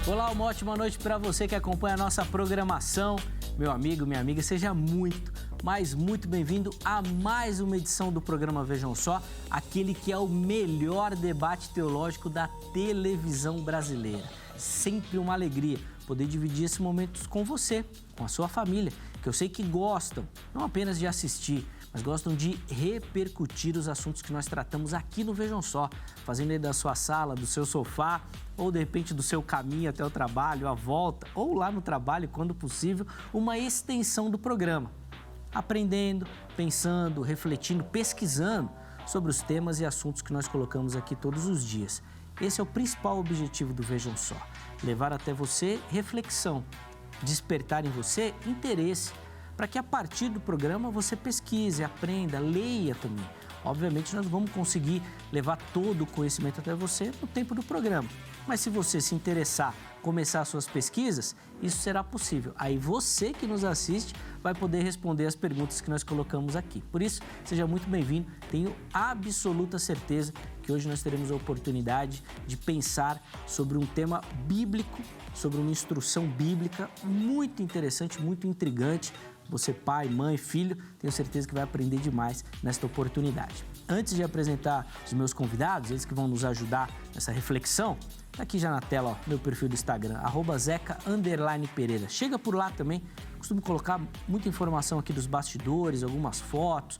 Olá, uma ótima noite para você que acompanha a nossa programação. Meu amigo, minha amiga, seja muito bem-vindo a mais uma edição do programa Vejam Só, aquele que é o melhor debate teológico da televisão brasileira. Sempre uma alegria poder dividir esses momentos com você, com a sua família, que eu sei que gostam, não apenas de assistir, mas gostam de repercutir os assuntos que nós tratamos aqui no Vejam Só, fazendo aí da sua sala, do seu sofá, ou de repente do seu caminho até o trabalho, a volta, ou lá no trabalho, quando possível, uma extensão do programa. Aprendendo, pensando, refletindo, pesquisando sobre os temas e assuntos que nós colocamos aqui todos os dias. Esse é o principal objetivo do Vejam Só, levar até você reflexão, despertar em você interesse, para que a partir do programa você pesquise, aprenda, leia também. Obviamente nós vamos conseguir levar todo o conhecimento até você no tempo do programa. Mas se você se interessar, começar suas pesquisas, isso será possível. Aí você que nos assiste vai poder responder as perguntas que nós colocamos aqui. Por isso, seja muito bem-vindo. Tenho absoluta certeza que hoje nós teremos a oportunidade de pensar sobre um tema bíblico, sobre uma instrução bíblica muito interessante, muito intrigante. Você, pai, mãe, filho, tenho certeza que vai aprender demais nesta oportunidade. Antes de apresentar os meus convidados, eles que vão nos ajudar nessa reflexão, tá aqui já na tela, ó, meu perfil do Instagram, @zeca_pereira. Chega por lá também, costumo colocar muita informação aqui dos bastidores, algumas fotos,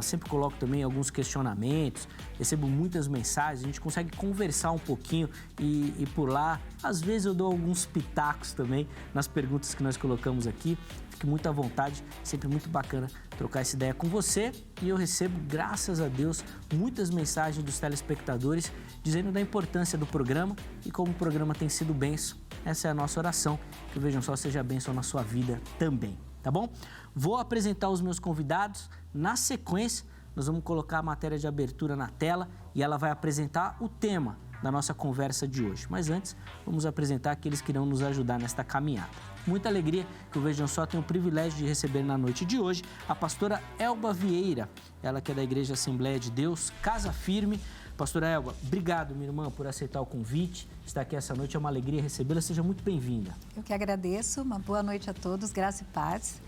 sempre coloco também alguns questionamentos, recebo muitas mensagens, a gente consegue conversar um pouquinho e por lá, às vezes eu dou alguns pitacos também nas perguntas que nós colocamos aqui. Fique muito à vontade, sempre muito bacana trocar essa ideia com você. E eu recebo, graças a Deus, muitas mensagens dos telespectadores dizendo da importância do programa e como o programa tem sido bênção. Essa é a nossa oração, que o Vejam Só seja bênção na sua vida também, tá bom? Vou apresentar os meus convidados. Na sequência, nós vamos colocar a matéria de abertura na tela e ela vai apresentar o tema da nossa conversa de hoje. Mas antes, vamos apresentar aqueles que irão nos ajudar nesta caminhada. Muita alegria que o Vejam Só tem o privilégio de receber na noite de hoje a pastora Elba Vieira, ela que é da Igreja Assembleia de Deus, Casa Firme. Pastora Elba, obrigado, minha irmã, por aceitar o convite. Estar aqui essa noite é uma alegria recebê-la. Seja muito bem-vinda. Eu que agradeço. Uma boa noite a todos. Graça e paz.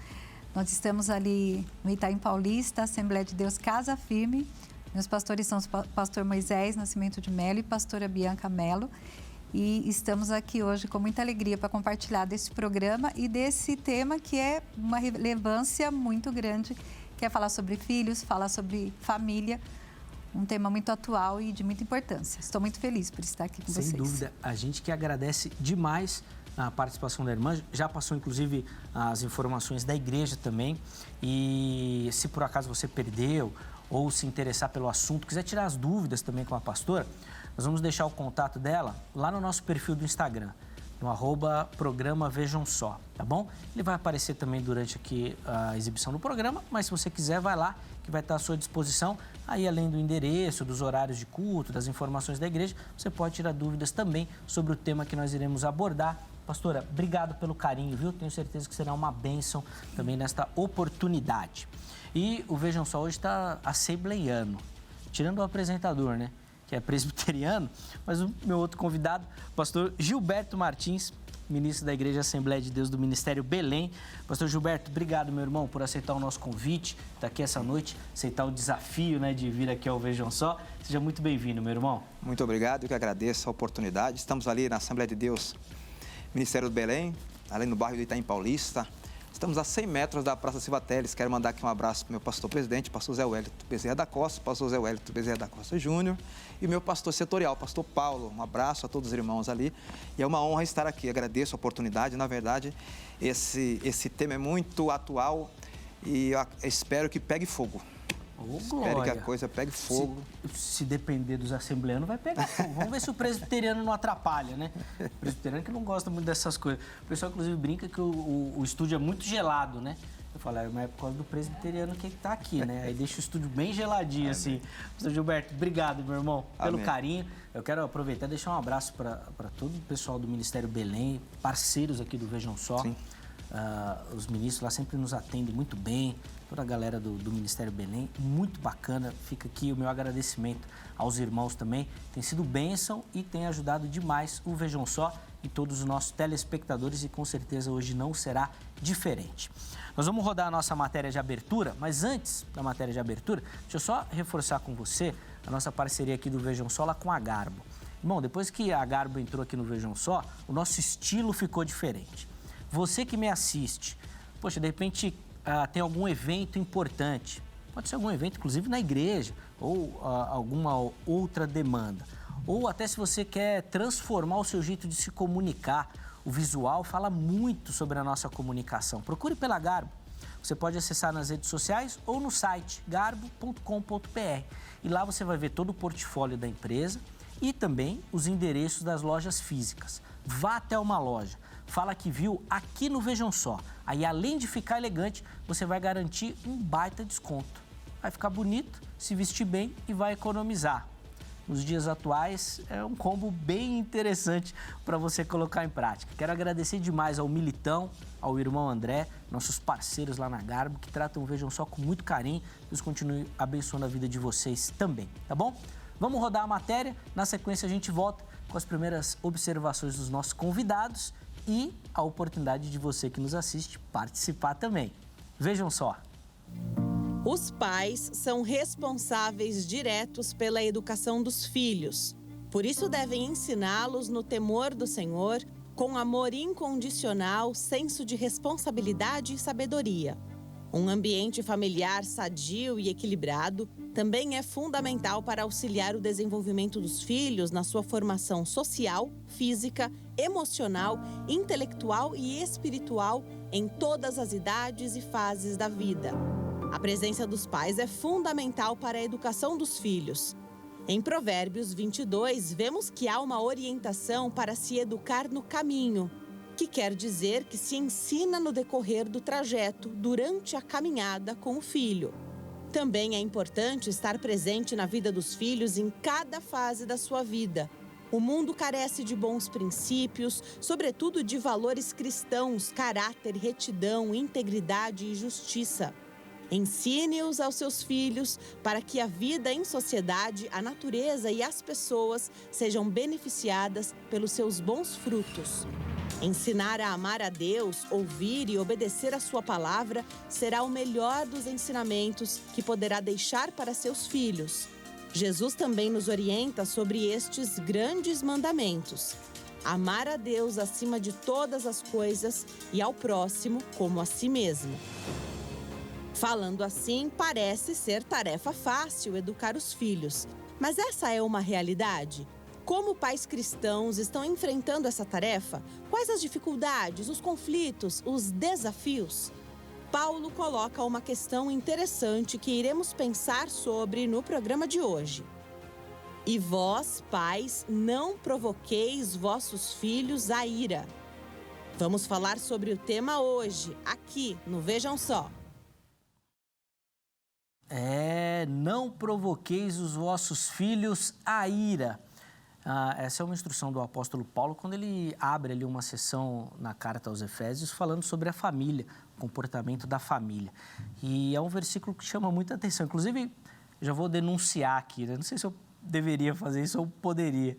Nós estamos ali no Itaim Paulista, Assembleia de Deus, Casa Firme. Meus pastores são o pastor Moisés Nascimento de Melo e pastora Bianca Melo. E estamos aqui hoje com muita alegria para compartilhar desse programa e desse tema que é uma relevância muito grande, que é falar sobre filhos, falar sobre família, um tema muito atual e de muita importância. Estou muito feliz por estar aqui com vocês. Sem dúvida, a gente que agradece demais a participação da irmã, já passou inclusive as informações da igreja também, e se por acaso você perdeu ou se interessar pelo assunto, quiser tirar as dúvidas também com a pastora, nós vamos deixar o contato dela lá no nosso perfil do Instagram, no @programa Vejam Só, tá bom? Ele vai aparecer também durante aqui a exibição do programa, mas se você quiser, vai lá, que vai estar à sua disposição. Aí, além do endereço, dos horários de culto, das informações da igreja, você pode tirar dúvidas também sobre o tema que nós iremos abordar. Pastora, obrigado pelo carinho, viu? Tenho certeza que será uma bênção também nesta oportunidade. E o Vejam Só hoje está assembleiano, tirando o apresentador, né? Que é presbiteriano, mas o meu outro convidado, o pastor Gilberto Martins, ministro da Igreja Assembleia de Deus do Ministério Belém. Pastor Gilberto, obrigado, meu irmão, por aceitar o nosso convite, estar aqui essa noite, aceitar o desafio, né, de vir aqui ao Vejam Só. Seja muito bem-vindo, meu irmão. Muito obrigado, eu que agradeço a oportunidade. Estamos ali na Assembleia de Deus, Ministério do Belém, ali no bairro do Itaim Paulista. Estamos a 100 metros da Praça Silva Teles. Quero mandar aqui um abraço para o meu pastor presidente, pastor Zé Wellington Bezerra da Costa, pastor Zé Wellington Bezerra da Costa Júnior, e o meu pastor setorial, pastor Paulo. Um abraço a todos os irmãos ali. E é uma honra estar aqui. Agradeço a oportunidade. Na verdade, esse tema é muito atual e eu espero que pegue fogo. Espero que a coisa pegue fogo. Se depender dos assembleanos, vai pegar fogo. Vamos ver se o presbiteriano não atrapalha, né? O presbiteriano que não gosta muito dessas coisas. O pessoal, inclusive, brinca que o estúdio é muito gelado, né? Eu falo, mas é por causa do presbiteriano que está aqui, né? Aí deixa o estúdio bem geladinho, Amém. Assim. Pastor Gilberto, obrigado, meu irmão, pelo Amém. Carinho. Eu quero aproveitar e deixar um abraço para todo o pessoal do Ministério Belém, parceiros aqui do Vejam Só. Sim. Os ministros lá sempre nos atendem muito bem, toda a galera do Ministério Belém, muito bacana. Fica aqui o meu agradecimento aos irmãos também. Tem sido bênção e tem ajudado demais o Vejam Só e todos os nossos telespectadores, e com certeza hoje não será diferente. Nós vamos rodar a nossa matéria de abertura, mas antes da matéria de abertura, deixa eu só reforçar com você a nossa parceria aqui do Vejam Só lá com a Garbo. Irmão, depois que a Garbo entrou aqui no Vejam Só, o nosso estilo ficou diferente. Você que me assiste, poxa, de repente tem algum evento importante, pode ser algum evento inclusive na igreja ou alguma outra demanda. Ou até se você quer transformar o seu jeito de se comunicar, o visual fala muito sobre a nossa comunicação. Procure pela Garbo. Você pode acessar nas redes sociais ou no site garbo.com.br. E lá você vai ver todo o portfólio da empresa e também os endereços das lojas físicas. Vá até uma loja, fala que viu aqui no Vejam Só. Aí, além de ficar elegante, você vai garantir um baita desconto. Vai ficar bonito, se vestir bem e vai economizar. Nos dias atuais, é um combo bem interessante para você colocar em prática. Quero agradecer demais ao Militão, ao irmão André, nossos parceiros lá na Garbo, que tratam o Vejam Só com muito carinho. Deus continue abençoando a vida de vocês também, tá bom? Vamos rodar a matéria, na sequência a gente volta com as primeiras observações dos nossos convidados e a oportunidade de você que nos assiste participar também. Vejam só. Os pais são responsáveis diretos pela educação dos filhos. Por isso devem ensiná-los no temor do Senhor, com amor incondicional, senso de responsabilidade e sabedoria. Um ambiente familiar sadio e equilibrado também é fundamental para auxiliar o desenvolvimento dos filhos na sua formação social, física, emocional, intelectual e espiritual em todas as idades e fases da vida. A presença dos pais é fundamental para a educação dos filhos. Em Provérbios 22, vemos que há uma orientação para se educar no caminho, que quer dizer que se ensina no decorrer do trajeto, durante a caminhada com o filho. Também é importante estar presente na vida dos filhos em cada fase da sua vida. O mundo carece de bons princípios, sobretudo de valores cristãos, caráter, retidão, integridade e justiça. Ensine-os aos seus filhos para que a vida em sociedade, a natureza e as pessoas sejam beneficiadas pelos seus bons frutos. Ensinar a amar a Deus, ouvir e obedecer a sua palavra será o melhor dos ensinamentos que poderá deixar para seus filhos. Jesus também nos orienta sobre estes grandes mandamentos: amar a Deus acima de todas as coisas e ao próximo como a si mesmo. Falando assim, parece ser tarefa fácil educar os filhos, mas essa é uma realidade? Como pais cristãos estão enfrentando essa tarefa? Quais as dificuldades, os conflitos, os desafios? Paulo coloca uma questão interessante que iremos pensar sobre no programa de hoje. E vós, pais, não provoqueis vossos filhos à ira. Vamos falar sobre o tema hoje, aqui no Vejam Só. Não provoqueis os vossos filhos à ira. Essa é uma instrução do apóstolo Paulo quando ele abre ali uma sessão na carta aos Efésios falando sobre a família, o comportamento da família. E é um versículo que chama muita atenção. Inclusive, já vou denunciar aqui, né? Não sei se eu deveria fazer isso ou poderia,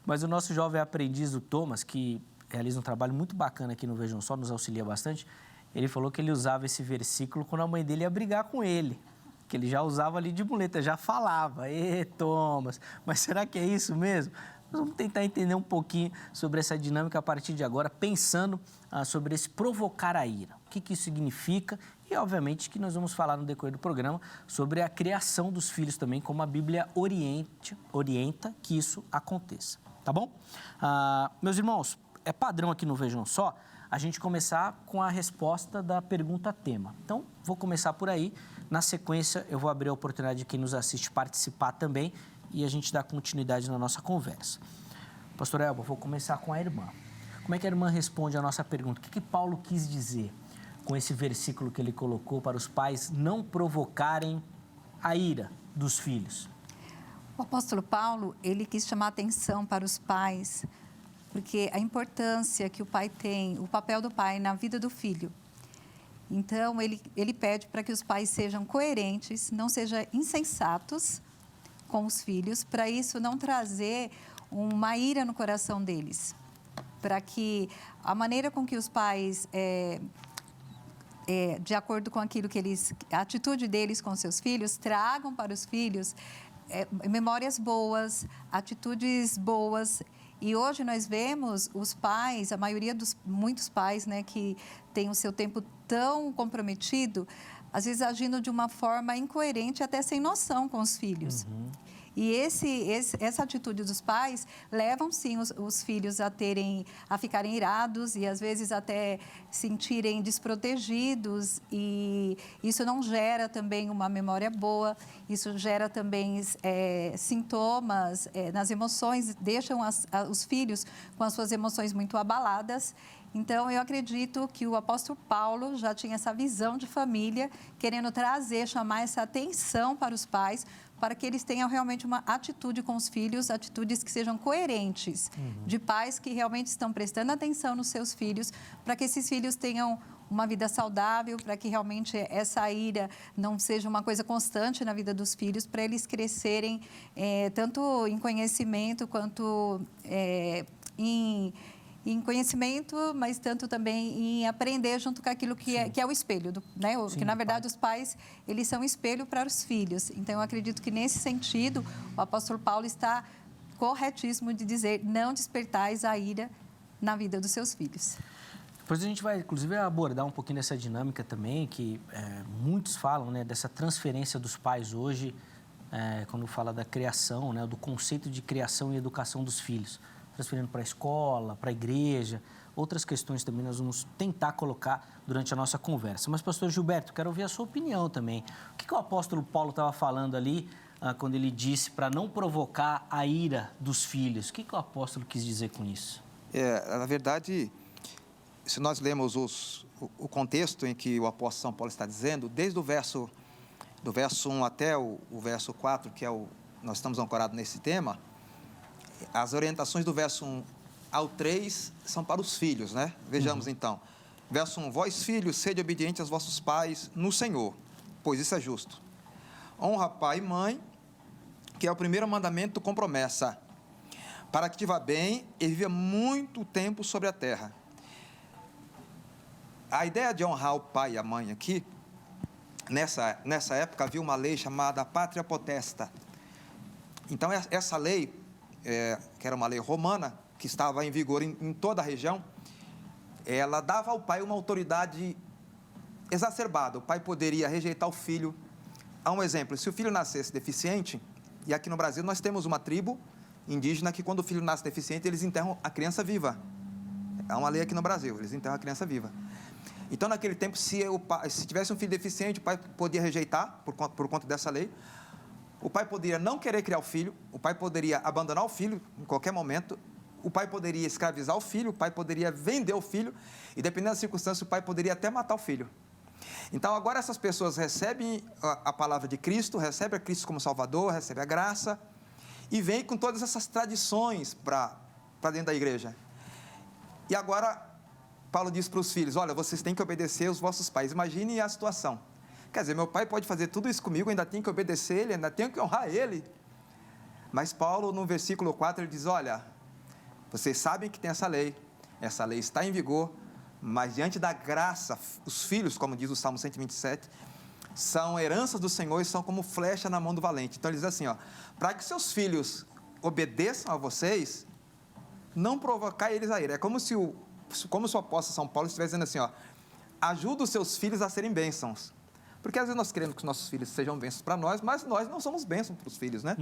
mas o nosso jovem aprendiz, o Thomas, que realiza um trabalho muito bacana aqui no Vejam Só, nos auxilia bastante, ele falou que ele usava esse versículo quando a mãe dele ia brigar com ele, que ele já usava ali de muleta, já falava: "Ê, Thomas, mas será que é isso mesmo?" Nós vamos tentar entender um pouquinho sobre essa dinâmica a partir de agora, pensando sobre esse provocar a ira. O que isso significa e, obviamente, que nós vamos falar no decorrer do programa sobre a criação dos filhos também, como a Bíblia orienta que isso aconteça, tá bom? Meus irmãos, é padrão aqui no Vejam Só a gente começar com a resposta da pergunta-tema. Então, vou começar por aí. Na sequência, eu vou abrir a oportunidade de quem nos assiste participar também e a gente dá continuidade na nossa conversa. Pastor Elba, vou começar com a irmã. Como é que a irmã responde à nossa pergunta? O que Paulo quis dizer com esse versículo que ele colocou para os pais não provocarem a ira dos filhos? O apóstolo Paulo, ele quis chamar a atenção para os pais porque a importância que o pai tem, o papel do pai na vida do filho. Então, ele pede para que os pais sejam coerentes, não sejam insensatos com os filhos, para isso não trazer uma ira no coração deles, para que a maneira com que os pais, de acordo com aquilo que a atitude deles com seus filhos, tragam para os filhos memórias boas, atitudes boas. E hoje nós vemos os pais, muitos pais, né, que têm o seu tempo tão comprometido, às vezes agindo de uma forma incoerente, até sem noção com os filhos. E essa atitude dos pais levam, sim, os filhos a ficarem irados e, às vezes, até sentirem desprotegidos. E isso não gera também uma memória boa, isso gera também sintomas nas emoções, deixam os filhos com as suas emoções muito abaladas. Então, eu acredito que o apóstolo Paulo já tinha essa visão de família, querendo chamar essa atenção para os pais, para que eles tenham realmente uma atitude com os filhos, atitudes que sejam coerentes, de pais que realmente estão prestando atenção nos seus filhos, para que esses filhos tenham uma vida saudável, para que realmente essa ira não seja uma coisa constante na vida dos filhos, para eles crescerem tanto em conhecimento quanto em conhecimento, mas tanto também em aprender junto com aquilo que é o espelho, né? Que, na verdade, os pais, eles são espelho para os filhos. Então, eu acredito que, nesse sentido, o apóstolo Paulo está corretíssimo de dizer: não despertais a ira na vida dos seus filhos. Depois a gente vai, inclusive, abordar um pouquinho dessa dinâmica também, que muitos falam, né, dessa transferência dos pais hoje, quando fala da criação, né, do conceito de criação e educação dos filhos, transferindo para a escola, para a igreja, outras questões também nós vamos tentar colocar durante a nossa conversa. Mas, pastor Gilberto, quero ouvir a sua opinião também. O que o apóstolo Paulo estava falando ali quando ele disse para não provocar a ira dos filhos? O que o apóstolo quis dizer com isso? Na verdade, se nós lemos o contexto em que o apóstolo São Paulo está dizendo, desde do verso 1 até o verso 4, que nós estamos ancorados nesse tema, as orientações do verso 1 ao 3 são para os filhos, né? Vejamos então. Verso 1, vós filhos, sede obedientes aos vossos pais no Senhor, pois isso é justo. Honra pai e mãe, que é o primeiro mandamento com promessa, para que te vá bem e viva muito tempo sobre a terra. A ideia de honrar o pai e a mãe aqui, nessa época havia uma lei chamada pátria potesta. Então, essa lei, que era uma lei romana, que estava em vigor em toda a região, ela dava ao pai uma autoridade exacerbada. O pai poderia rejeitar o filho. Há um exemplo: se o filho nascesse deficiente, e aqui no Brasil nós temos uma tribo indígena que, quando o filho nasce deficiente, eles enterram a criança viva. Há uma lei aqui no Brasil, eles enterram a criança viva. Então, naquele tempo, se tivesse um filho deficiente, o pai podia rejeitar por conta dessa lei. O pai poderia não querer criar o filho, o pai poderia abandonar o filho em qualquer momento, o pai poderia escravizar o filho, o pai poderia vender o filho, e, dependendo das circunstâncias, o pai poderia até matar o filho. Então, agora essas pessoas recebem a palavra de Cristo, recebem a Cristo como Salvador, recebem a graça, e vêm com todas essas tradições para dentro da igreja. E agora, Paulo diz para os filhos: olha, vocês têm que obedecer aos vossos pais. Imagine a situação. Quer dizer, meu pai pode fazer tudo isso comigo, ainda tenho que obedecer ele, ainda tenho que honrar ele. Mas Paulo, no versículo 4, ele diz: olha, vocês sabem que tem essa lei está em vigor, mas diante da graça, os filhos, como diz o Salmo 127, são heranças do Senhor e são como flecha na mão do valente. Então ele diz assim, para que seus filhos obedeçam a vocês, não provocar eles a ira. É como se o apóstolo São Paulo estivesse dizendo assim, ajuda os seus filhos a serem bênçãos. Porque às vezes nós queremos que os nossos filhos sejam bênçãos para nós, mas nós não somos bênçãos para os filhos, né?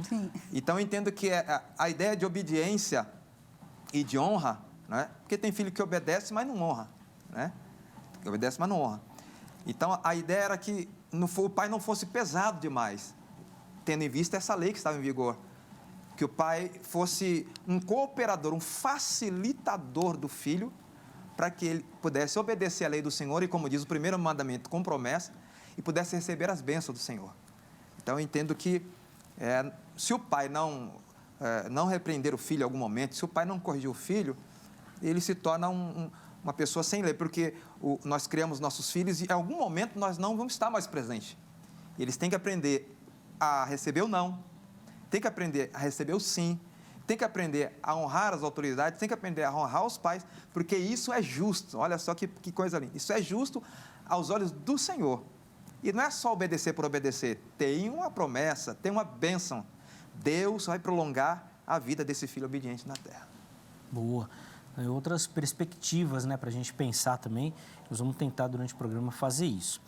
Sim. Então eu entendo que a ideia de obediência e de honra, né? Porque tem filho que obedece, mas não honra, né? Que obedece, mas não honra. Então a ideia era que o pai não fosse pesado demais, tendo em vista essa lei que estava em vigor. Que o pai fosse um cooperador, um facilitador do filho, para que ele pudesse obedecer à lei do Senhor e, como diz o primeiro mandamento, com promessa, e pudesse receber as bênçãos do Senhor. Então, eu entendo que se o pai não não repreender o filho em algum momento, se o pai não corrigir o filho, ele se torna uma pessoa sem lei, porque nós criamos nossos filhos e em algum momento nós não vamos estar mais presentes. Eles têm que aprender a receber o não, têm que aprender a receber o sim, têm que aprender a honrar as autoridades, têm que aprender a honrar os pais, porque isso é justo. Olha só que coisa linda. Isso é justo aos olhos do Senhor. E não é só obedecer por obedecer, tem uma promessa, tem uma bênção. Deus vai prolongar a vida desse filho obediente na terra. Boa. Outras perspectivas, né, para a gente pensar também. Nós vamos tentar, durante o programa, fazer isso.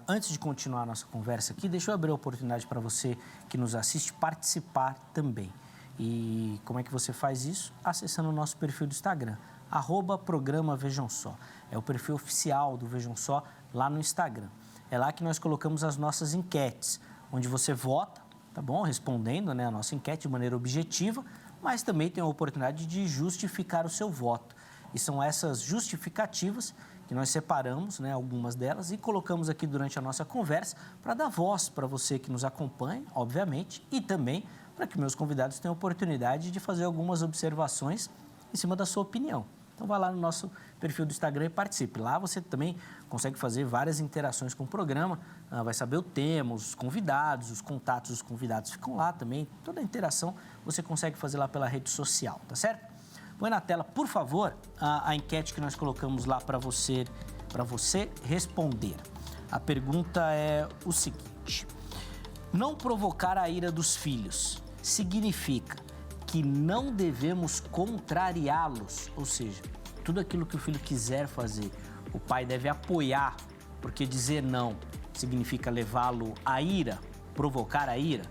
Antes de continuar a nossa conversa aqui, deixa eu abrir a oportunidade para você que nos assiste participar também. E como é que você faz isso? Acessando o nosso perfil do Instagram, @programa Vejam Só. É o perfil oficial do Vejam Só lá no Instagram. É lá que nós colocamos as nossas enquetes, onde você vota, tá bom? Respondendo, né, a nossa enquete de maneira objetiva, mas também tem a oportunidade de justificar o seu voto. E são essas justificativas que nós separamos, né, algumas delas, e colocamos aqui durante a nossa conversa para dar voz para você que nos acompanha, obviamente, e também para que meus convidados tenham a oportunidade de fazer algumas observações em cima da sua opinião. Então, vá lá no nosso perfil do Instagram e participe. Lá você também consegue fazer várias interações com o programa, vai saber o tema, os convidados, os contatos dos convidados ficam lá também. Toda a interação você consegue fazer lá pela rede social, tá certo? Põe na tela, por favor, a enquete que nós colocamos lá para você responder. A pergunta é o seguinte: não provocar a ira dos filhos significa que não devemos contrariá-los, ou seja, tudo aquilo que o filho quiser fazer, o pai deve apoiar, porque dizer não significa levá-lo à ira, provocar a ira?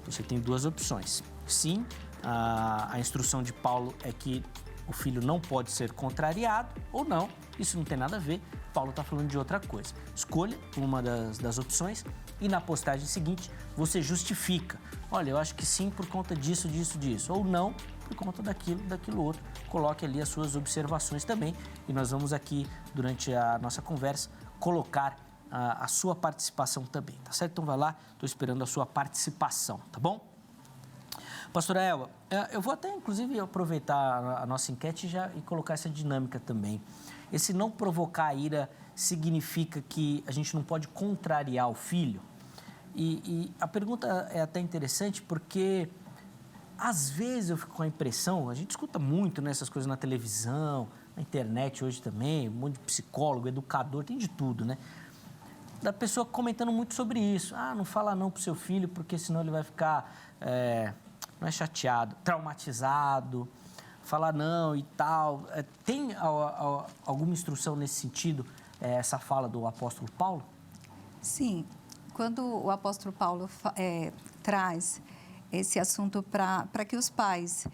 Você tem duas opções. Sim, a instrução de Paulo é que o filho não pode ser contrariado, ou não, isso não tem nada a ver, Paulo está falando de outra coisa. Escolha uma das opções e na postagem seguinte você justifica. Olha, eu acho que sim por conta disso, ou não por conta daquilo outro. Coloque ali as suas observações também e nós vamos aqui, durante a nossa conversa, colocar a sua participação também, tá certo? Então vai lá, estou esperando a sua participação, tá bom? Pastora Elba, eu vou até, inclusive, aproveitar a nossa enquete e colocar essa dinâmica também. Esse não provocar a ira significa que a gente não pode contrariar o filho? E a pergunta é até interessante porque, às vezes, eu fico com a impressão, a gente escuta muito nessas coisas na televisão, na internet hoje também, um monte de psicólogo, educador, tem de tudo, né? Da pessoa comentando muito sobre isso. Não fala não pro seu filho porque senão ele vai ficar... não é chateado, traumatizado, falar não e tal. Tem alguma instrução nesse sentido, essa fala do apóstolo Paulo? Sim, quando o apóstolo Paulo traz esse assunto para que os pais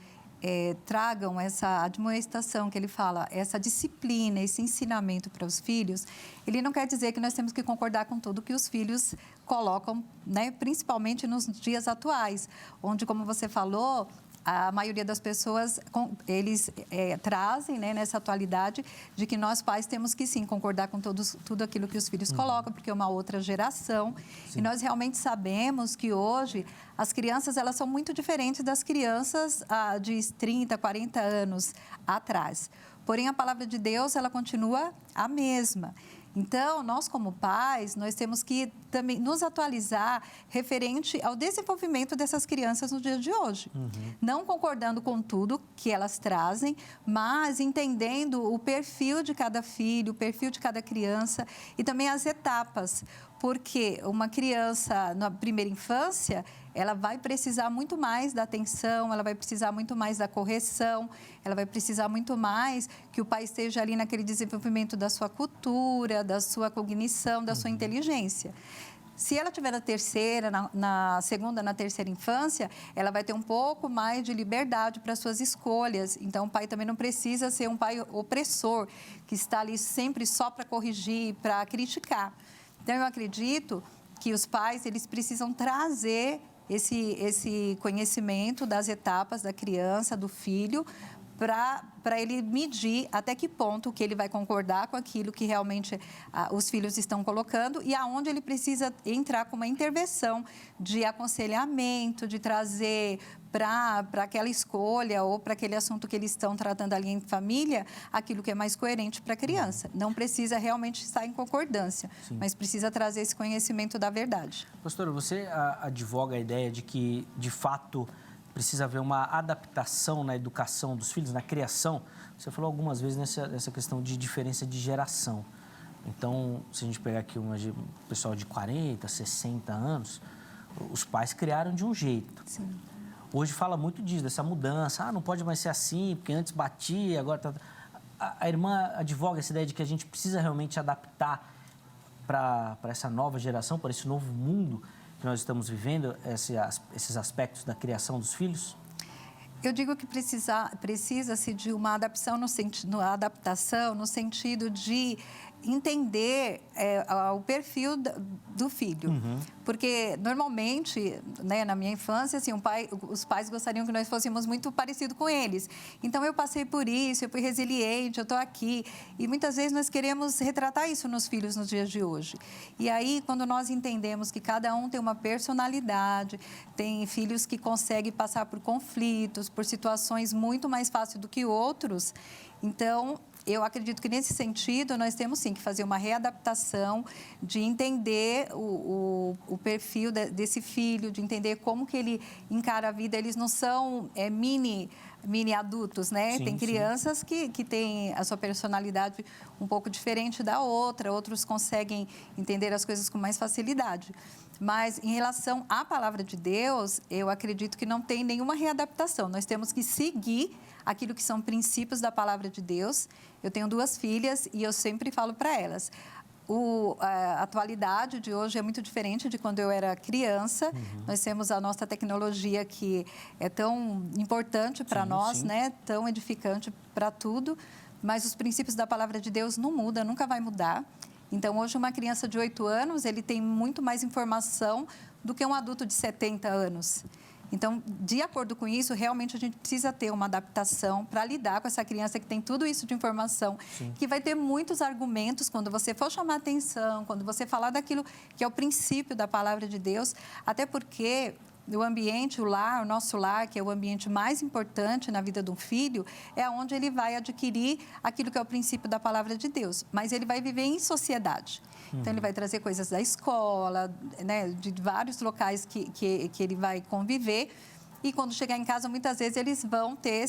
tragam essa admoestação que ele fala, essa disciplina, esse ensinamento para os filhos, ele não quer dizer que nós temos que concordar com tudo que os filhos colocam, né, principalmente nos dias atuais, onde, como você falou, a maioria das pessoas, eles trazem, né, nessa atualidade de que nós pais temos que sim concordar com tudo aquilo que os filhos colocam, porque é uma outra geração. Sim. E nós realmente sabemos que hoje as crianças, elas são muito diferentes das crianças de 30, 40 anos atrás. Porém, a palavra de Deus, ela continua a mesma. Então, nós como pais, nós temos que também nos atualizar referente ao desenvolvimento dessas crianças no dia de hoje. Não concordando com tudo que elas trazem, mas entendendo o perfil de cada filho, o perfil de cada criança e também as etapas. Porque uma criança na primeira infância, ela vai precisar muito mais da atenção, ela vai precisar muito mais da correção, ela vai precisar muito mais que o pai esteja ali naquele desenvolvimento da sua cultura, da sua cognição, da sua inteligência. Se ela tiver na terceira, na segunda, na terceira infância, ela vai ter um pouco mais de liberdade para suas escolhas. Então, o pai também não precisa ser um pai opressor, que está ali sempre só para corrigir, para criticar. Então, eu acredito que os pais, eles precisam trazer esse conhecimento das etapas da criança, do filho, para ele medir até que ponto que ele vai concordar com aquilo que realmente os filhos estão colocando e aonde ele precisa entrar com uma intervenção de aconselhamento, de trazer para aquela escolha ou para aquele assunto que eles estão tratando ali em família, aquilo que é mais coerente para a criança. Não precisa realmente estar em concordância, sim, mas precisa trazer esse conhecimento da verdade. Pastora, você advoga a ideia de que, de fato, precisa haver uma adaptação na educação dos filhos, na criação. Você falou algumas vezes nessa questão de diferença de geração. Então, se a gente pegar aqui um pessoal de 40, 60 anos, os pais criaram de um jeito. Sim. Hoje fala muito disso, dessa mudança. Não pode mais ser assim, porque antes batia, agora tá... A irmã advoga essa ideia de que a gente precisa realmente adaptar para essa nova geração, para esse novo mundo que nós estamos vivendo, esses aspectos da criação dos filhos? Eu digo que precisa-se de uma adaptação no sentido de entender o perfil do filho. Uhum. Porque, normalmente, né, na minha infância, assim, os pais gostariam que nós fôssemos muito parecidos com eles. Então, eu passei por isso, eu fui resiliente, eu estou aqui. E, muitas vezes, nós queremos retratar isso nos filhos nos dias de hoje. E aí, quando nós entendemos que cada um tem uma personalidade, tem filhos que conseguem passar por conflitos, por situações muito mais fáceis do que outros, então... Eu acredito que, nesse sentido, nós temos, sim, que fazer uma readaptação, de entender o perfil desse filho, de entender como que ele encara a vida. Eles não são mini adultos, né? Sim, tem crianças que têm a sua personalidade um pouco diferente da outra, outros conseguem entender as coisas com mais facilidade. Mas, em relação à palavra de Deus, eu acredito que não tem nenhuma readaptação. Nós temos que seguir aquilo que são princípios da palavra de Deus. Eu tenho 2 filhas e eu sempre falo para elas, a atualidade de hoje é muito diferente de quando eu era criança. Uhum. Nós temos a nossa tecnologia que é tão importante para nós, sim, né? Tão edificante para tudo, mas os princípios da palavra de Deus não mudam, nunca vai mudar. Então, hoje, uma criança de 8 anos, ele tem muito mais informação do que um adulto de 70 anos. Então, de acordo com isso, realmente a gente precisa ter uma adaptação para lidar com essa criança que tem tudo isso de informação, sim, que vai ter muitos argumentos quando você for chamar atenção, quando você falar daquilo que é o princípio da palavra de Deus, até porque... O ambiente, o lar, o nosso lar, que é o ambiente mais importante na vida de um filho, é onde ele vai adquirir aquilo que é o princípio da palavra de Deus. Mas ele vai viver em sociedade. Então, ele vai trazer coisas da escola, né, de vários locais que ele vai conviver. E, quando chegar em casa, muitas vezes, eles vão ter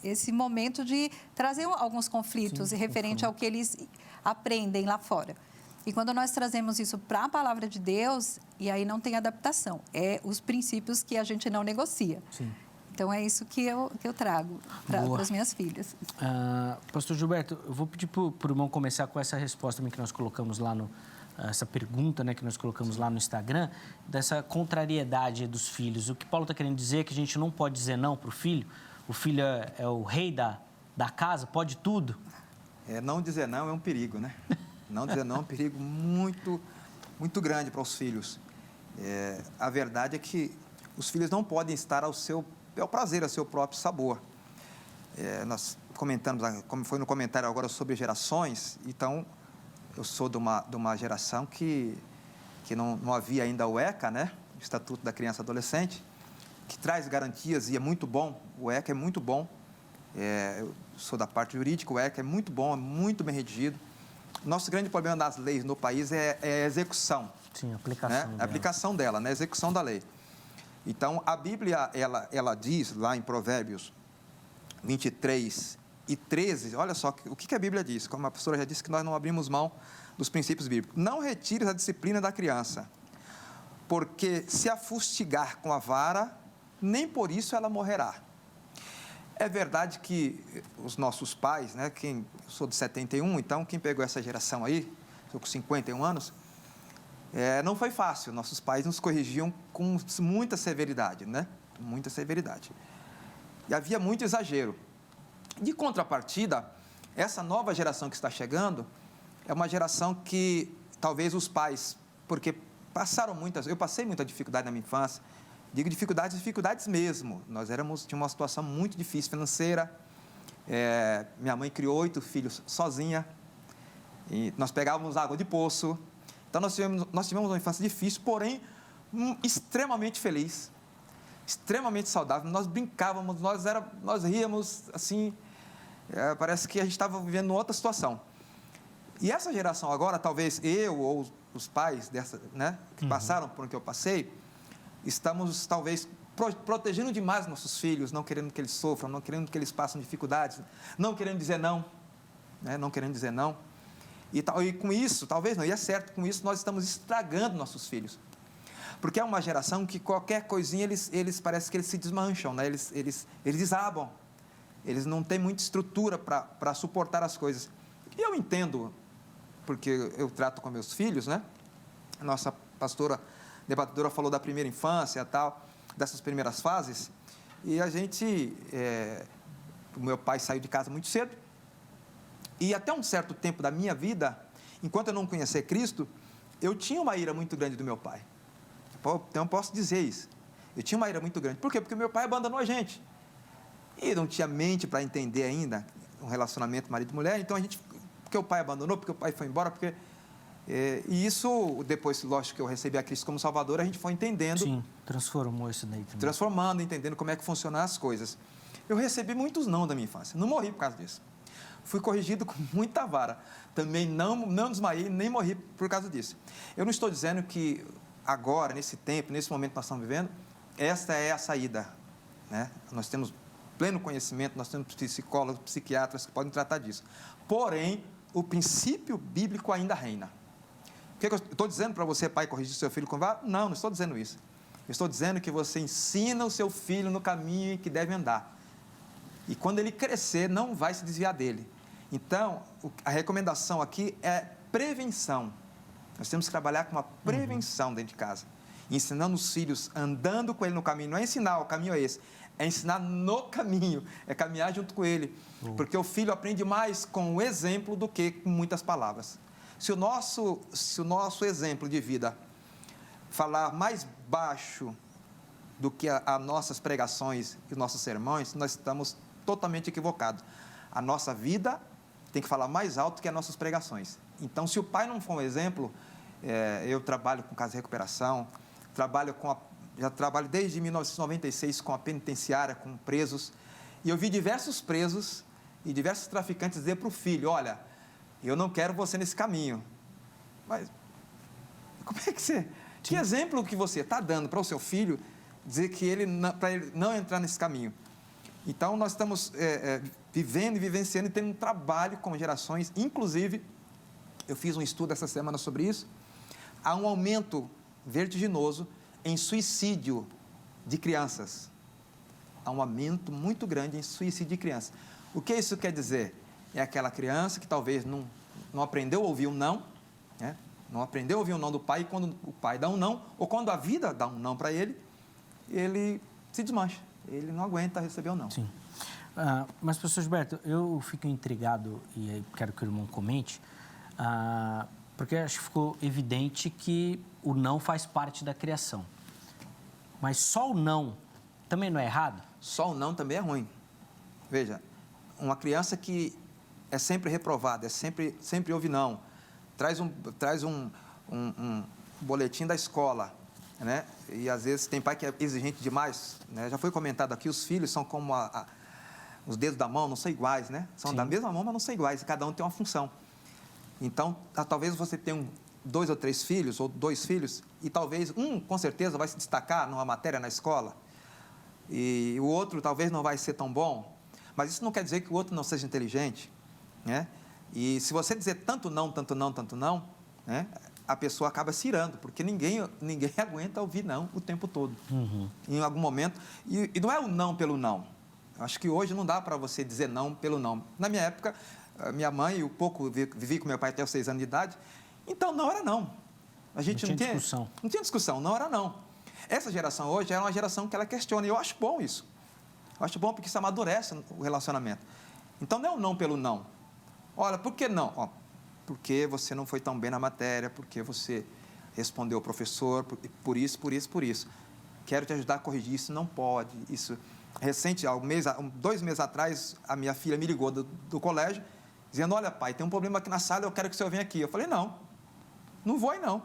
esse momento de trazer alguns conflitos, sim, referente ao que eles aprendem lá fora. E quando nós trazemos isso para a palavra de Deus, e aí não tem adaptação, é os princípios que a gente não negocia. Sim. Então, é isso que eu trago para as minhas filhas. Pastor Gilberto, eu vou pedir para o irmão começar com essa resposta também que nós colocamos lá essa pergunta, né, que nós colocamos lá no Instagram, dessa contrariedade dos filhos. O que Paulo está querendo dizer é que a gente não pode dizer não para o filho é o rei da casa, pode tudo. Não dizer não é um perigo, né? Não dizer não é um perigo muito, muito grande para os filhos. A verdade é que os filhos não podem estar ao seu bel prazer, ao seu próprio sabor. Nós comentamos, como foi no comentário agora, sobre gerações. Então, eu sou de uma geração que não havia ainda o ECA, né? O Estatuto da Criança e Adolescente, que traz garantias e é muito bom. O ECA é muito bom. Eu sou da parte jurídica, o ECA é muito bom, é muito bem redigido. Nosso grande problema das leis no país é a execução. Sim, a aplicação, né? A aplicação dela, né? A execução da lei. Então, a Bíblia, ela diz lá em Provérbios 23 e 13, olha só o que a Bíblia diz, como a pastora já disse, que nós não abrimos mão dos princípios bíblicos. Não retires a disciplina da criança, porque se a fustigar com a vara, nem por isso ela morrerá. É verdade que os nossos pais, né, eu sou de 71, então quem pegou essa geração aí, estou com 51 anos, não foi fácil. Nossos pais nos corrigiam com muita severidade, né? Muita severidade. E havia muito exagero. De contrapartida, essa nova geração que está chegando é uma geração que talvez os pais, porque eu passei muita dificuldade na minha infância, Digo dificuldades mesmo. Nós tínhamos uma situação muito difícil financeira. Minha mãe criou 8 filhos sozinha. E nós pegávamos água de poço. Então, nós tivemos uma infância difícil, porém, extremamente feliz, extremamente saudável. Nós brincávamos, nós ríamos, assim, parece que a gente estava vivendo outra situação. E essa geração agora, talvez eu ou os pais que passaram por o que eu passei, estamos, talvez, protegendo demais nossos filhos, não querendo que eles sofram, não querendo que eles passem dificuldades, não querendo dizer não, não querendo dizer não. E com isso, talvez não, e é certo, com isso nós estamos estragando nossos filhos. Porque é uma geração que qualquer coisinha, eles parece que eles se desmancham, eles desabam. Eles não têm muita estrutura para suportar as coisas. E eu entendo, porque eu trato com meus filhos, A nossa debatedora falou da primeira infância, tal, dessas primeiras fases. E a gente, o meu pai saiu de casa muito cedo. E até um certo tempo da minha vida, enquanto eu não conhecia Cristo, eu tinha uma ira muito grande do meu pai. Então, eu posso dizer isso. Eu tinha uma ira muito grande. Por quê? Porque meu pai abandonou a gente. E não tinha mente para entender ainda um relacionamento marido-mulher. Então, porque o pai abandonou, porque o pai foi embora, e isso, depois, lógico, que eu recebi a Cristo como Salvador, a gente foi entendendo. Sim, transformou isso daí também. Transformando, entendendo como é que funcionam as coisas. Eu recebi muitos não da minha infância. Não morri por causa disso. Fui corrigido com muita vara. Também não desmaiei, nem morri por causa disso. Eu não estou dizendo que agora, nesse tempo, nesse momento que nós estamos vivendo, esta é a saída. Nós temos pleno conhecimento, nós temos psicólogos, psiquiatras que podem tratar disso. Porém, o princípio bíblico ainda reina. O que eu estou dizendo para você, pai, corrigir seu filho com vara? Não estou dizendo isso. Eu estou dizendo que você ensina o seu filho no caminho em que deve andar. E quando ele crescer, não vai se desviar dele. Então, a recomendação aqui é prevenção. Nós temos que trabalhar com uma prevenção dentro de casa. Ensinando os filhos, andando com ele no caminho. Não é ensinar, o caminho é esse. É ensinar no caminho, é caminhar junto com ele. Porque o filho aprende mais com o exemplo do que com muitas palavras. Se o nosso exemplo de vida falar mais baixo do que as nossas pregações e os nossos sermões, nós estamos totalmente equivocados. A nossa vida tem que falar mais alto que as nossas pregações. Então, se o pai não for um exemplo, eu trabalho com casa de recuperação, já trabalho desde 1996 com a penitenciária, com presos, e eu vi diversos presos e diversos traficantes dizer para o filho, olha, eu não quero você nesse caminho. Mas, como é que você... Sim. Que exemplo que você está dando para o seu filho dizer que para ele não entrar nesse caminho? Então, nós estamos vivendo e vivenciando e tendo um trabalho com gerações. Inclusive, eu fiz um estudo essa semana sobre isso. Há um aumento vertiginoso em suicídio de crianças. Há um aumento muito grande em suicídio de crianças. O que isso quer dizer? É aquela criança que talvez não aprendeu a ouvir um não, não aprendeu a ouvir um não do pai, e quando o pai dá um não, ou quando a vida dá um não para ele, ele se desmancha. Ele não aguenta receber o não. Sim. Mas, professor Gilberto, eu fico intrigado, e aí quero que o irmão comente, porque acho que ficou evidente que o não faz parte da criação. Mas só o não também não é errado? Só o não também é ruim. Veja, uma criança que é sempre reprovada, sempre ouve não, traz um boletim da escola, E às vezes tem pai que é exigente demais, Já foi comentado aqui, os filhos são como os dedos da mão, não são iguais, São Sim. Da mesma mão, mas não são iguais, e cada um tem uma função. Então, talvez você tenha 2 ou 3 filhos, ou 2 filhos, e talvez um, com certeza, vai se destacar numa matéria na escola, e o outro talvez não vai ser tão bom, mas isso não quer dizer que o outro não seja inteligente, E se você dizer tanto não, a pessoa acaba se irando, porque ninguém aguenta ouvir não o tempo todo. Em algum momento, e não é o não pelo não. Eu acho que hoje não dá para você dizer não pelo não. Na minha época, minha mãe, eu vivi com meu pai até os 6 anos de idade, então não era não. A gente não tinha discussão. Não tinha discussão, não era não. Essa geração hoje é uma geração que ela questiona, e eu acho bom isso. Eu acho bom porque isso amadurece o relacionamento. Então não é o não pelo não. Olha, por que não? Porque você não foi tão bem na matéria, porque você respondeu ao professor, por isso. quero te ajudar a corrigir, isso não pode. Isso, recente, 2 meses atrás, a minha filha me ligou do colégio, dizendo, olha pai, tem um problema aqui na sala, eu quero que o senhor venha aqui. Eu falei, não vou aí não. O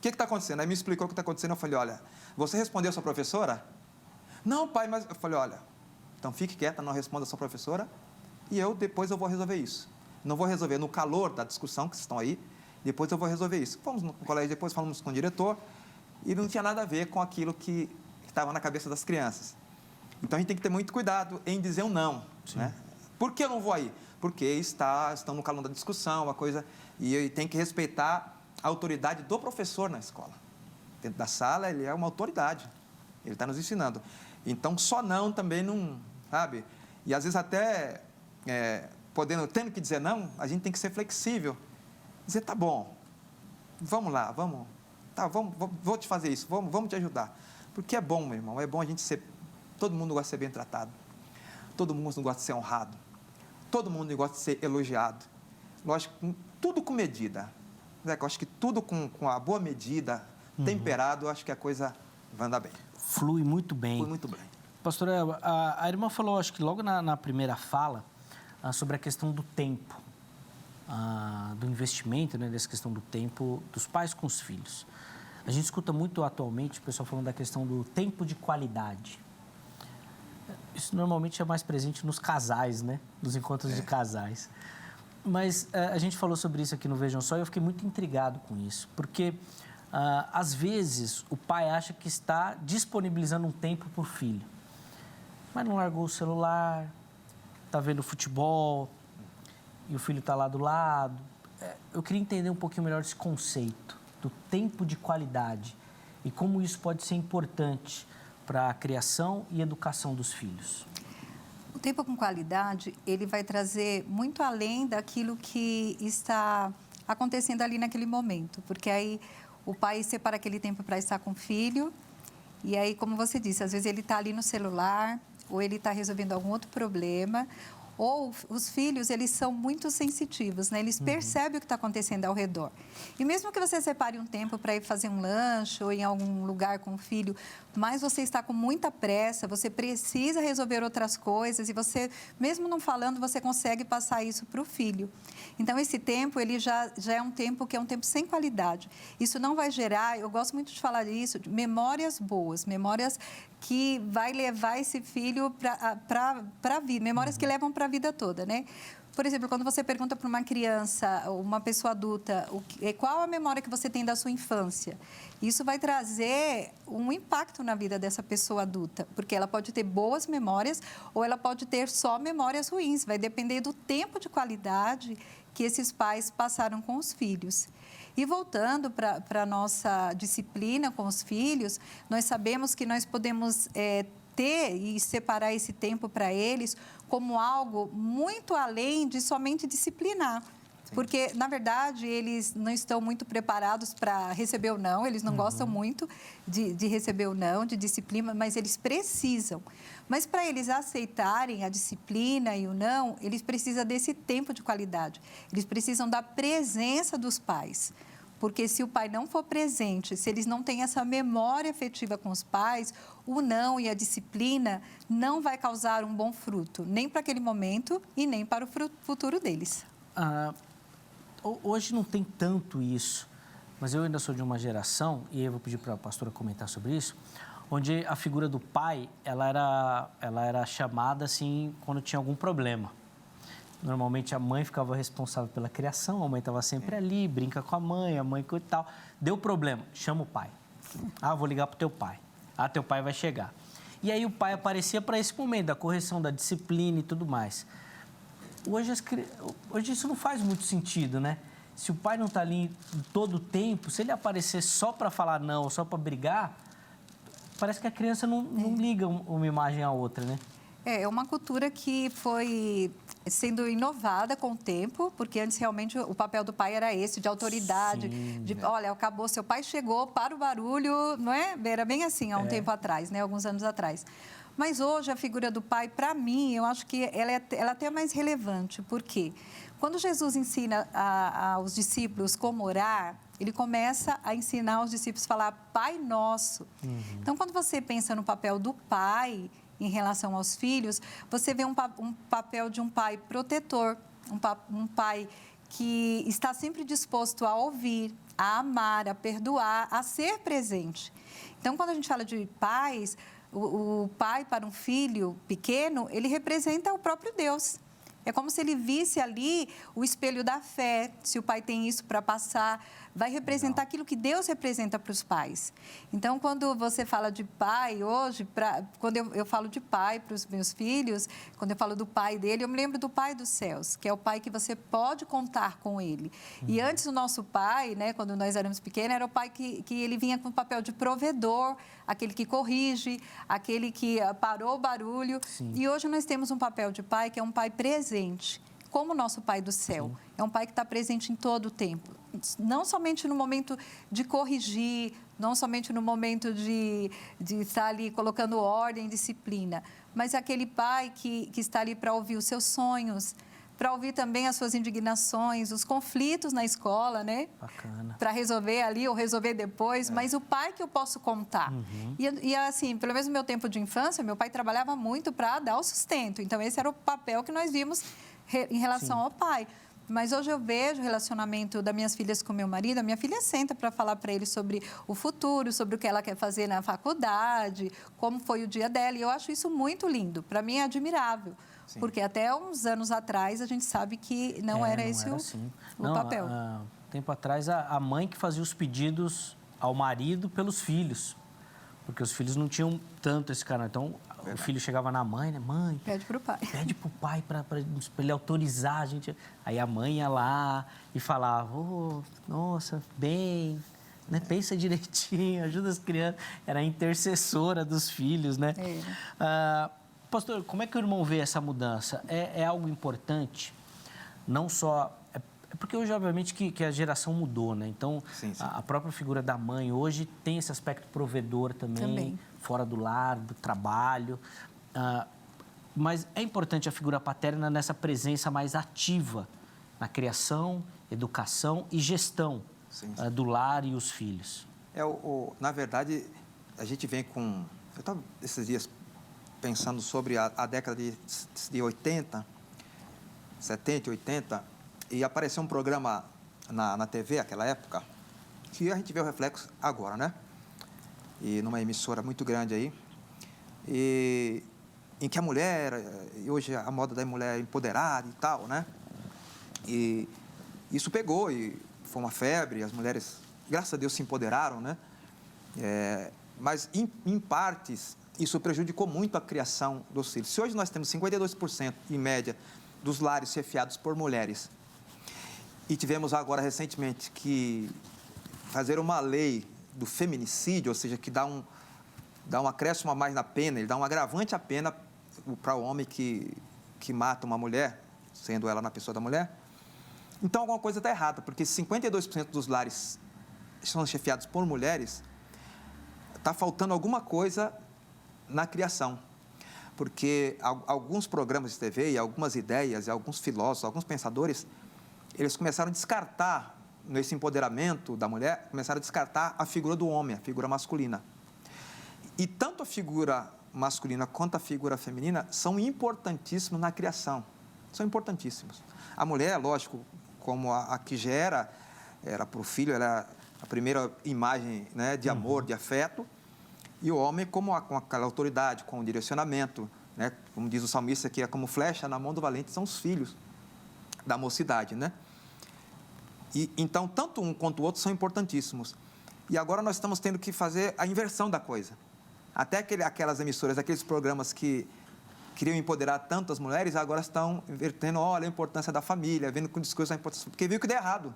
que está acontecendo? Aí me explicou o que está acontecendo, eu falei, olha, você respondeu a sua professora? Não, pai, mas... Eu falei, olha, então fique quieta, não responda a sua professora, e depois eu vou resolver isso. Não vou resolver no calor da discussão que vocês estão aí, depois eu vou resolver isso. Fomos no colégio, depois falamos com o diretor, e não tinha nada a ver com aquilo que estava na cabeça das crianças. Então, a gente tem que ter muito cuidado em dizer um não. Né? Por que eu não vou aí? Porque estão no calor da discussão, uma coisa... E tem que respeitar a autoridade do professor na escola. Dentro da sala, ele é uma autoridade. Ele está nos ensinando. Então, só não também não... Sabe? E, às vezes, até... tendo que dizer não, a gente tem que ser flexível. Dizer, tá bom, vamos lá, vou te fazer isso, vamos te ajudar. Porque é bom, meu irmão, é bom a gente ser... Todo mundo gosta de ser bem tratado. Todo mundo gosta de ser honrado. Todo mundo gosta de ser elogiado. Lógico, tudo com medida. Eu acho que tudo com a boa medida, temperado, eu acho que a coisa vai andar bem. Flui muito bem. Flui muito bem. Pastora, a irmã falou, acho que logo na primeira fala, sobre a questão do tempo, do investimento, né, dessa questão do tempo dos pais com os filhos. A gente escuta muito atualmente o pessoal falando da questão do tempo de qualidade. Isso normalmente é mais presente nos casais, né? Nos encontros de casais. Mas a gente falou sobre isso aqui no Vejam Só e eu fiquei muito intrigado com isso. Porque, às vezes, o pai acha que está disponibilizando um tempo para o filho. Mas não largou o celular, está vendo futebol e o filho está lá do lado. Eu queria entender um pouquinho melhor esse conceito do tempo de qualidade e como isso pode ser importante para a criação e educação dos filhos. O tempo com qualidade, ele vai trazer muito além daquilo que está acontecendo ali naquele momento, porque aí o pai separa aquele tempo para estar com o filho e aí, como você disse, às vezes ele está ali no celular ou ele está resolvendo algum outro problema. Ou os filhos, eles são muito sensitivos, né? Eles percebem o que está acontecendo ao redor. E mesmo que você separe um tempo para ir fazer um lanche ou em algum lugar com o filho, mas você está com muita pressa, você precisa resolver outras coisas e você, mesmo não falando, você consegue passar isso para o filho. Então, esse tempo, ele já é um tempo que é um tempo sem qualidade. Isso não vai gerar, eu gosto muito de falar disso, de memórias boas, memórias que vai levar esse filho para a vida, memórias que levam para a vida toda, né? Por exemplo, quando você pergunta para uma criança, uma pessoa adulta, qual a memória que você tem da sua infância? Isso vai trazer um impacto na vida dessa pessoa adulta, porque ela pode ter boas memórias ou ela pode ter só memórias ruins, vai depender do tempo de qualidade que esses pais passaram com os filhos. E voltando para a nossa disciplina com os filhos, nós sabemos que nós podemos ter e separar esse tempo para eles como algo muito além de somente disciplinar. Sim. Porque, na verdade, eles não estão muito preparados para receber o não, eles não gostam muito de receber o não, de disciplina, mas eles precisam. Mas para eles aceitarem a disciplina e o não, eles precisam desse tempo de qualidade. Eles precisam da presença dos pais. Porque se o pai não for presente, se eles não têm essa memória afetiva com os pais, o não e a disciplina não vai causar um bom fruto, nem para aquele momento e nem para o futuro deles. Hoje não tem tanto isso, mas eu ainda sou de uma geração, e eu vou pedir para a pastora comentar sobre isso, onde a figura do pai, ela era chamada assim quando tinha algum problema. Normalmente a mãe ficava responsável pela criação, a mãe estava sempre ali, brinca com a mãe coisa e tal. Deu problema, chama o pai. Vou ligar para o teu pai. Teu pai vai chegar. E aí o pai aparecia para esse momento da correção, da disciplina e tudo mais. Hoje isso não faz muito sentido, né? Se o pai não está ali todo o tempo, se ele aparecer só para falar não, só para brigar, parece que a criança não liga uma imagem à outra, né? É uma cultura que foi sendo inovada com o tempo, porque antes realmente o papel do pai era esse, de autoridade, olha, acabou, seu pai chegou, para o barulho, não é? Era bem assim há um tempo atrás, né? Alguns anos atrás. Mas hoje a figura do pai, para mim, eu acho que ela é até mais relevante. Por quê? Quando Jesus ensina aos discípulos como orar, ele começa a ensinar os discípulos a falar Pai Nosso. Então, quando você pensa no papel do pai em relação aos filhos, você vê um papel de um pai protetor, um pai que está sempre disposto a ouvir, a amar, a perdoar, a ser presente. Então, quando a gente fala de pais, o pai para um filho pequeno, ele representa o próprio Deus. É como se ele visse ali o espelho da fé, se o pai tem isso para passar, vai representar aquilo que Deus representa para os pais. Então, quando você fala de pai hoje, quando eu falo de pai para os meus filhos, quando eu falo do pai dele, eu me lembro do Pai dos céus, que é o pai que você pode contar com ele. E antes o nosso pai, né, quando nós éramos pequenos, era o pai que ele vinha com o papel de provedor, aquele que corrige, aquele que parou o barulho. Sim. E hoje nós temos um papel de pai que é um pai presente, como o nosso Pai do céu. Sim. É um pai que está presente em todo o tempo. Não somente no momento de corrigir, não somente no momento de estar ali colocando ordem, disciplina, mas é aquele pai que está ali para ouvir os seus sonhos, para ouvir também as suas indignações, os conflitos na escola, né? Bacana. Para resolver ali ou resolver depois, mas o pai que eu posso contar. E assim, pelo menos no meu tempo de infância, meu pai trabalhava muito para dar o sustento. Então, esse era o papel que nós vimos em relação ao pai. Mas hoje eu vejo o relacionamento das minhas filhas com meu marido. A minha filha senta para falar para ele sobre o futuro, sobre o que ela quer fazer na faculdade, como foi o dia dela. E eu acho isso muito lindo. Para mim é admirável. Sim. Porque até uns anos atrás a gente sabe que não era esse assim. o papel. Tempo atrás, a mãe que fazia os pedidos ao marido pelos filhos. Porque os filhos não tinham tanto esse canal. Então, o filho chegava na mãe, né? Mãe, pede pro pai. Pede pro pai para ele autorizar a gente. Aí a mãe ia lá e falava, nossa, bem, né? Pensa direitinho, ajuda as crianças. Era a intercessora dos filhos, né? Pastor, como é que o irmão vê essa mudança? É algo importante? Não só... É porque hoje, obviamente, que a geração mudou, né? Então, sim. A própria figura da mãe hoje tem esse aspecto provedor também. Fora do lar, do trabalho. Mas é importante a figura paterna nessa presença mais ativa na criação, educação e gestão do lar e os filhos. Na verdade, a gente vem com... Eu estava esses dias pensando sobre a década de 80, 70, 80, e apareceu um programa na TV, naquela época, que a gente vê o reflexo agora, né? E numa emissora muito grande aí, em que a mulher, e hoje a moda da mulher empoderada e tal, né? E isso pegou e foi uma febre, as mulheres, graças a Deus, se empoderaram, né? Mas, em partes, isso prejudicou muito a criação dos filhos. Se hoje nós temos 52%, em média, dos lares chefiados por mulheres, e tivemos agora, recentemente, que fazer uma lei do feminicídio, ou seja, que dá um acréscimo a mais na pena, ele dá um agravante à pena para o homem que mata uma mulher, sendo ela na pessoa da mulher. Então, alguma coisa está errada, porque 52% dos lares são chefiados por mulheres, está faltando alguma coisa na criação. Porque alguns programas de TV e algumas ideias, e alguns filósofos, alguns pensadores, eles começaram a descartar, nesse empoderamento da mulher, começaram a descartar a figura do homem, a figura masculina. E tanto a figura masculina quanto a figura feminina são importantíssimos na criação. São importantíssimos. A mulher, lógico, como a que gera, era para o filho, era a primeira imagem, né, de amor, de afeto. E o homem com aquela autoridade, com o direcionamento, né? Como diz o salmista, que é como flecha na mão do valente, são os filhos da mocidade, né? E, então, tanto um quanto o outro são importantíssimos. E agora nós estamos tendo que fazer a inversão da coisa. Até aquelas emissoras, aqueles programas que queriam empoderar tanto as mulheres, agora estão invertendo, olha, a importância da família, vendo com o discurso a importância... Porque viu que deu errado.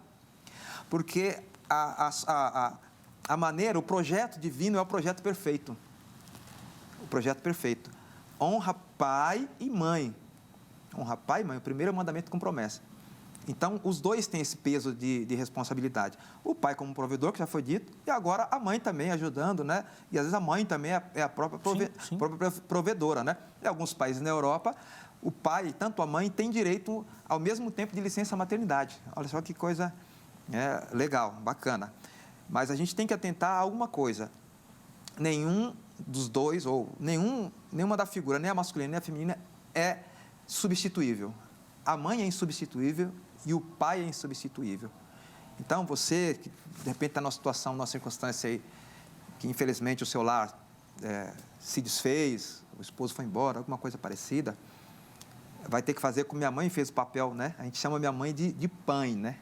Porque a maneira, o projeto divino é o projeto perfeito. O projeto perfeito. Honra pai e mãe. Honra pai e mãe, o primeiro mandamento com promessa. Então, os dois têm esse peso de responsabilidade. O pai como provedor, que já foi dito, e agora a mãe também ajudando, né? E às vezes a mãe também é a própria própria provedora, né? Em alguns países na Europa, o pai, tanto a mãe, tem direito ao mesmo tempo de licença maternidade. Olha só que coisa legal, bacana. Mas a gente tem que atentar a alguma coisa. Nenhum dos dois, ou nenhuma da figura, nem a masculina nem a feminina, é substituível. A mãe é insubstituível e o pai é insubstituível. Então, você que de repente está numa situação, numa circunstância aí, que infelizmente o seu lar se desfez, o esposo foi embora, alguma coisa parecida, vai ter que fazer como minha mãe fez o papel, né? A gente chama minha mãe de pai, né?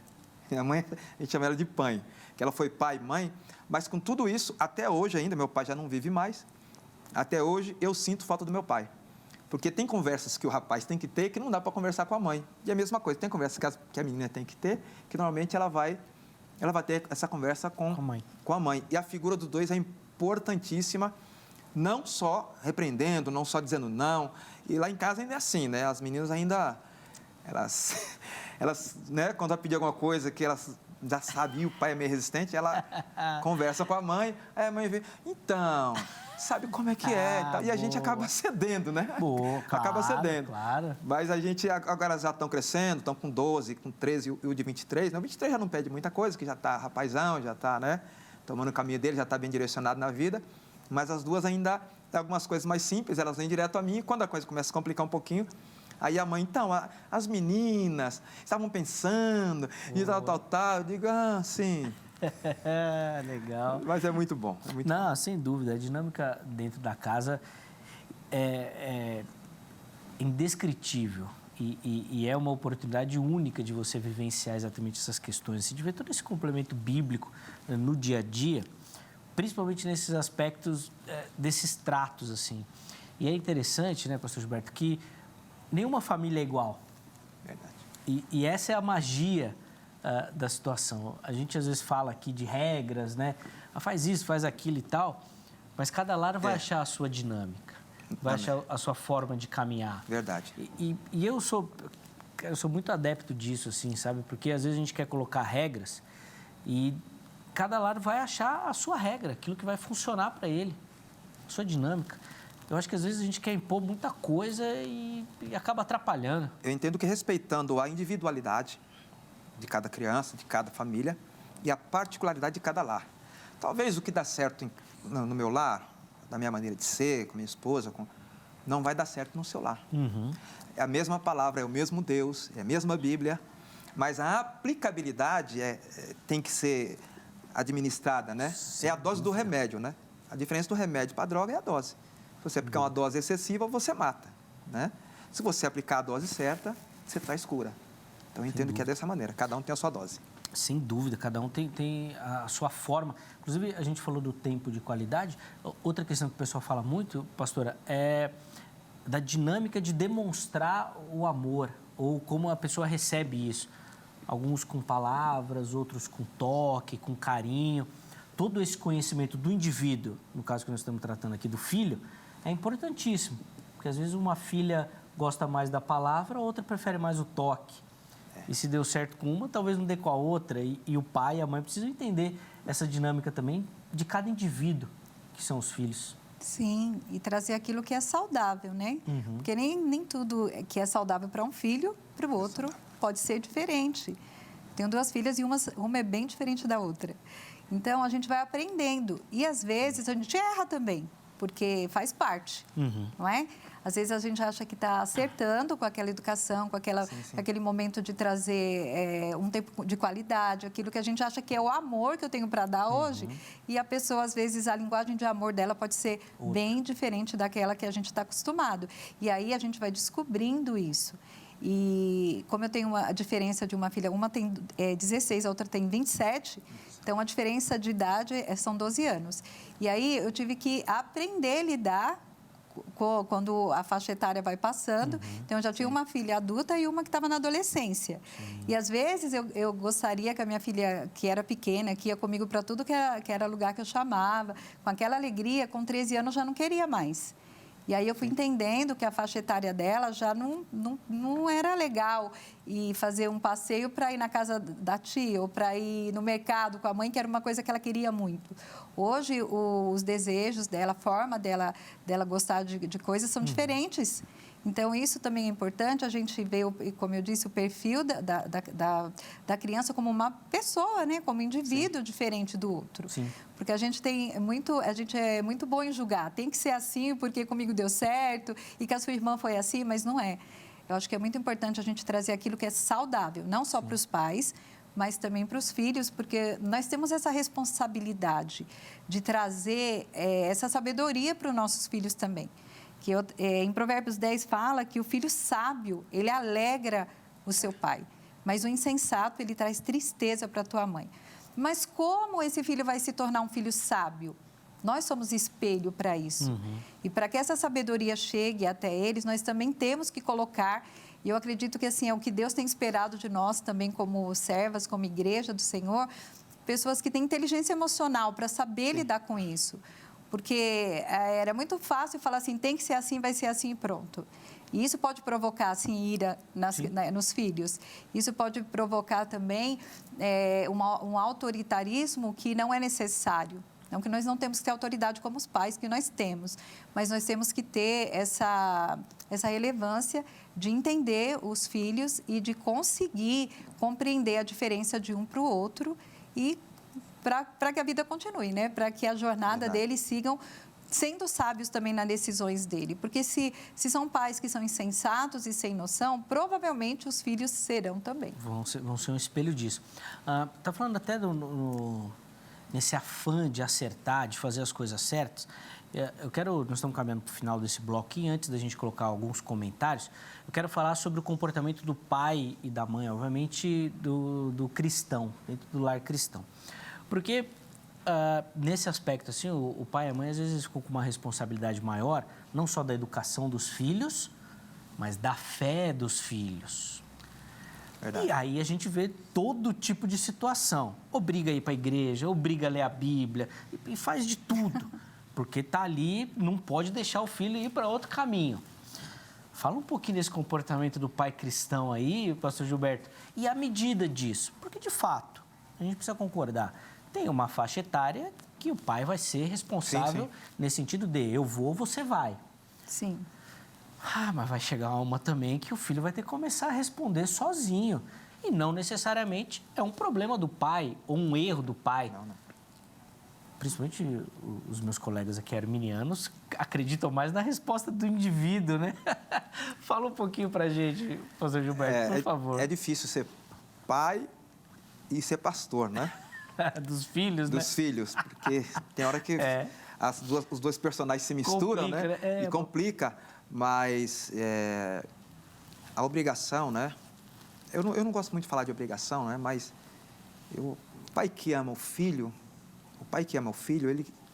Minha mãe, a gente chama ela de pai, que ela foi pai e mãe, mas com tudo isso, até hoje ainda, meu pai já não vive mais, até hoje eu sinto falta do meu pai. Porque tem conversas que o rapaz tem que ter que não dá para conversar com a mãe. E a mesma coisa, tem conversas que a menina tem que ter, que normalmente ela vai ter essa conversa com a mãe. E a figura dos dois é importantíssima, não só repreendendo, não só dizendo não. E lá em casa ainda é assim, né? As meninas ainda, elas né, quando ela pedir alguma coisa que elas já sabem, e o pai é meio resistente, ela conversa com a mãe, aí a mãe vê, então, sabe como é que é? E a gente acaba cedendo, né? Acaba cedendo. Claro. Mas a gente, agora já estão crescendo, estão com 12, com 13 e o de 23. Não, 23 já não pede muita coisa, que já está rapazão, já está, né, tomando o caminho dele, já está bem direcionado na vida. Mas as duas ainda, tem algumas coisas mais simples, elas vêm direto a mim, e quando a coisa começa a complicar um pouquinho, aí a mãe, então, as meninas estavam pensando, e tal, eu digo, sim. Legal. Mas é muito bom. Não, sem dúvida, a dinâmica dentro da casa é indescritível e é uma oportunidade única de você vivenciar exatamente essas questões, de ver todo esse complemento bíblico no dia a dia, principalmente nesses aspectos desses tratos, assim. E é interessante, né, pastor Gilberto, que nenhuma família é igual. Verdade. E essa é a magia da situação. A gente às vezes fala aqui de regras, né? Faz isso, faz aquilo e tal, mas cada lar vai achar a sua dinâmica, vai achar a sua forma de caminhar. Verdade. E eu sou muito adepto disso, assim, sabe? Porque às vezes a gente quer colocar regras e cada lar vai achar a sua regra, aquilo que vai funcionar para ele, a sua dinâmica. Eu acho que às vezes a gente quer impor muita coisa e acaba atrapalhando. Eu entendo que respeitando a individualidade de cada criança, de cada família e a particularidade de cada lar. Talvez o que dá certo no meu lar, da minha maneira de ser, com minha esposa, não vai dar certo no seu lar. Uhum. É a mesma palavra, é o mesmo Deus, é a mesma Bíblia, mas a aplicabilidade tem que ser administrada, né? É a dose do remédio, né? A diferença do remédio para a droga é a dose. Se você aplicar uma dose excessiva, você mata, né? Se você aplicar a dose certa, você traz cura. Então, eu entendo que é dessa maneira. Cada um tem a sua dose. Sem dúvida, cada um tem a sua forma. Inclusive, a gente falou do tempo de qualidade. Outra questão que o pessoal fala muito, pastora, é da dinâmica de demonstrar o amor ou como a pessoa recebe isso. Alguns com palavras, outros com toque, com carinho. Todo esse conhecimento do indivíduo, no caso que nós estamos tratando aqui do filho, é importantíssimo. Porque às vezes uma filha gosta mais da palavra, a outra prefere mais o toque. E se deu certo com uma, talvez não dê com a outra. E o pai e a mãe precisam entender essa dinâmica também de cada indivíduo, que são os filhos. Sim, e trazer aquilo que é saudável, né? Uhum. Porque nem tudo que é saudável para um filho, para o outro, pode ser diferente. Tenho 2 filhas e uma é bem diferente da outra. Então, a gente vai aprendendo. E, às vezes, a gente erra também, porque faz parte, não é? Às vezes, a gente acha que está acertando com aquela educação, com aquele momento de trazer um tempo de qualidade, aquilo que a gente acha que é o amor que eu tenho para dar hoje. E a pessoa, às vezes, a linguagem de amor dela pode ser bem diferente daquela que a gente está acostumado. E aí, a gente vai descobrindo isso. E como eu tenho a diferença de uma filha, uma tem 16, a outra tem 27, então a diferença de idade são 12 anos. E aí eu tive que aprender a lidar quando a faixa etária vai passando. Então eu já tinha uma filha adulta e uma que estava na adolescência. E às vezes eu gostaria que a minha filha, que era pequena, que ia comigo para tudo que era lugar que eu chamava, com aquela alegria, com 13 anos já não queria mais. E aí eu fui entendendo que a faixa etária dela já não era legal e fazer um passeio para ir na casa da tia ou para ir no mercado com a mãe, que era uma coisa que ela queria muito. Hoje, os desejos dela, a forma dela gostar de coisas são diferentes. Então, isso também é importante, a gente vê, como eu disse, o perfil da criança como uma pessoa, né? Como um indivíduo diferente do outro. Sim. Porque a gente é muito bom em julgar. Tem que ser assim porque comigo deu certo e que a sua irmã foi assim, mas não é. Eu acho que é muito importante a gente trazer aquilo que é saudável, não só para os pais, mas também para os filhos, porque nós temos essa responsabilidade de trazer essa sabedoria para os nossos filhos também. Que em Provérbios 10 fala que o filho sábio, ele alegra o seu pai, mas o insensato, ele traz tristeza para a tua mãe. Mas como esse filho vai se tornar um filho sábio? Nós somos espelho para isso. E para que essa sabedoria chegue até eles, nós também temos que colocar, e eu acredito que assim, é o que Deus tem esperado de nós também como servas, como igreja do Senhor, pessoas que têm inteligência emocional para saber lidar com isso. Porque era muito fácil falar assim, tem que ser assim, vai ser assim e pronto. E isso pode provocar, assim, ira nos filhos. Isso pode provocar também um autoritarismo que não é necessário. Não que nós não temos que ter autoridade como os pais, que nós temos. Mas nós temos que ter essa relevância de entender os filhos e de conseguir compreender a diferença de um para o outro e para que a vida continue, né? Para que a jornada deles sigam sendo sábios também nas decisões dele. Porque se são pais que são insensatos e sem noção, provavelmente os filhos serão também. Vão ser um espelho disso. Está falando até nesse afã de acertar, de fazer as coisas certas. Nós estamos caminhando para o final desse bloco e antes da gente colocar alguns comentários, eu quero falar sobre o comportamento do pai e da mãe, obviamente, do cristão, dentro do lar cristão. Porque, nesse aspecto, assim, o pai e a mãe, às vezes, ficam com uma responsabilidade maior, não só da educação dos filhos, mas da fé dos filhos. Verdade. E aí a gente vê todo tipo de situação. Obriga a ir para a igreja, obriga a ler a Bíblia, e faz de tudo. Porque está ali, não pode deixar o filho ir para outro caminho. Fala um pouquinho desse comportamento do pai cristão aí, pastor Gilberto, e a medida disso. Porque, de fato, a gente precisa concordar. Tem uma faixa etária que o pai vai ser responsável nesse sentido de eu vou, você vai. Sim. Mas vai chegar uma também que o filho vai ter que começar a responder sozinho. E não necessariamente é um problema do pai ou um erro do pai. Não. Principalmente os meus colegas aqui arminianos acreditam mais na resposta do indivíduo, né? Fala um pouquinho pra gente, pastor Gilberto, por favor. É difícil ser pai e ser pastor, né? Dos filhos, né? Dos filhos, porque tem hora que os dois personagens se misturam, complica, né? E complica, mas a obrigação, né? Eu não gosto muito de falar de obrigação, né? Mas o pai que ama o filho,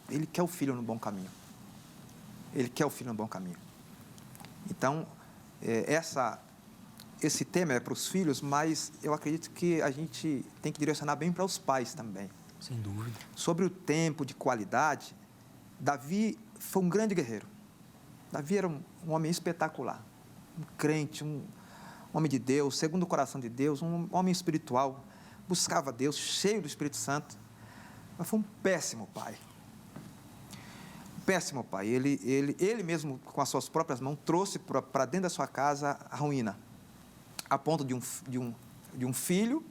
ele quer o filho no bom caminho. Ele quer o filho no bom caminho. Então, esse tema é para os filhos, mas eu acredito que a gente tem que direcionar bem para os pais também. Sem dúvida. Sobre o tempo de qualidade, Davi foi um grande guerreiro. Davi era um homem espetacular, um crente, um homem de Deus, segundo o coração de Deus, um homem espiritual, buscava Deus, cheio do Espírito Santo, mas foi um péssimo pai. Péssimo pai. Ele mesmo, com as suas próprias mãos, trouxe para dentro da sua casa a ruína, a ponto de um filho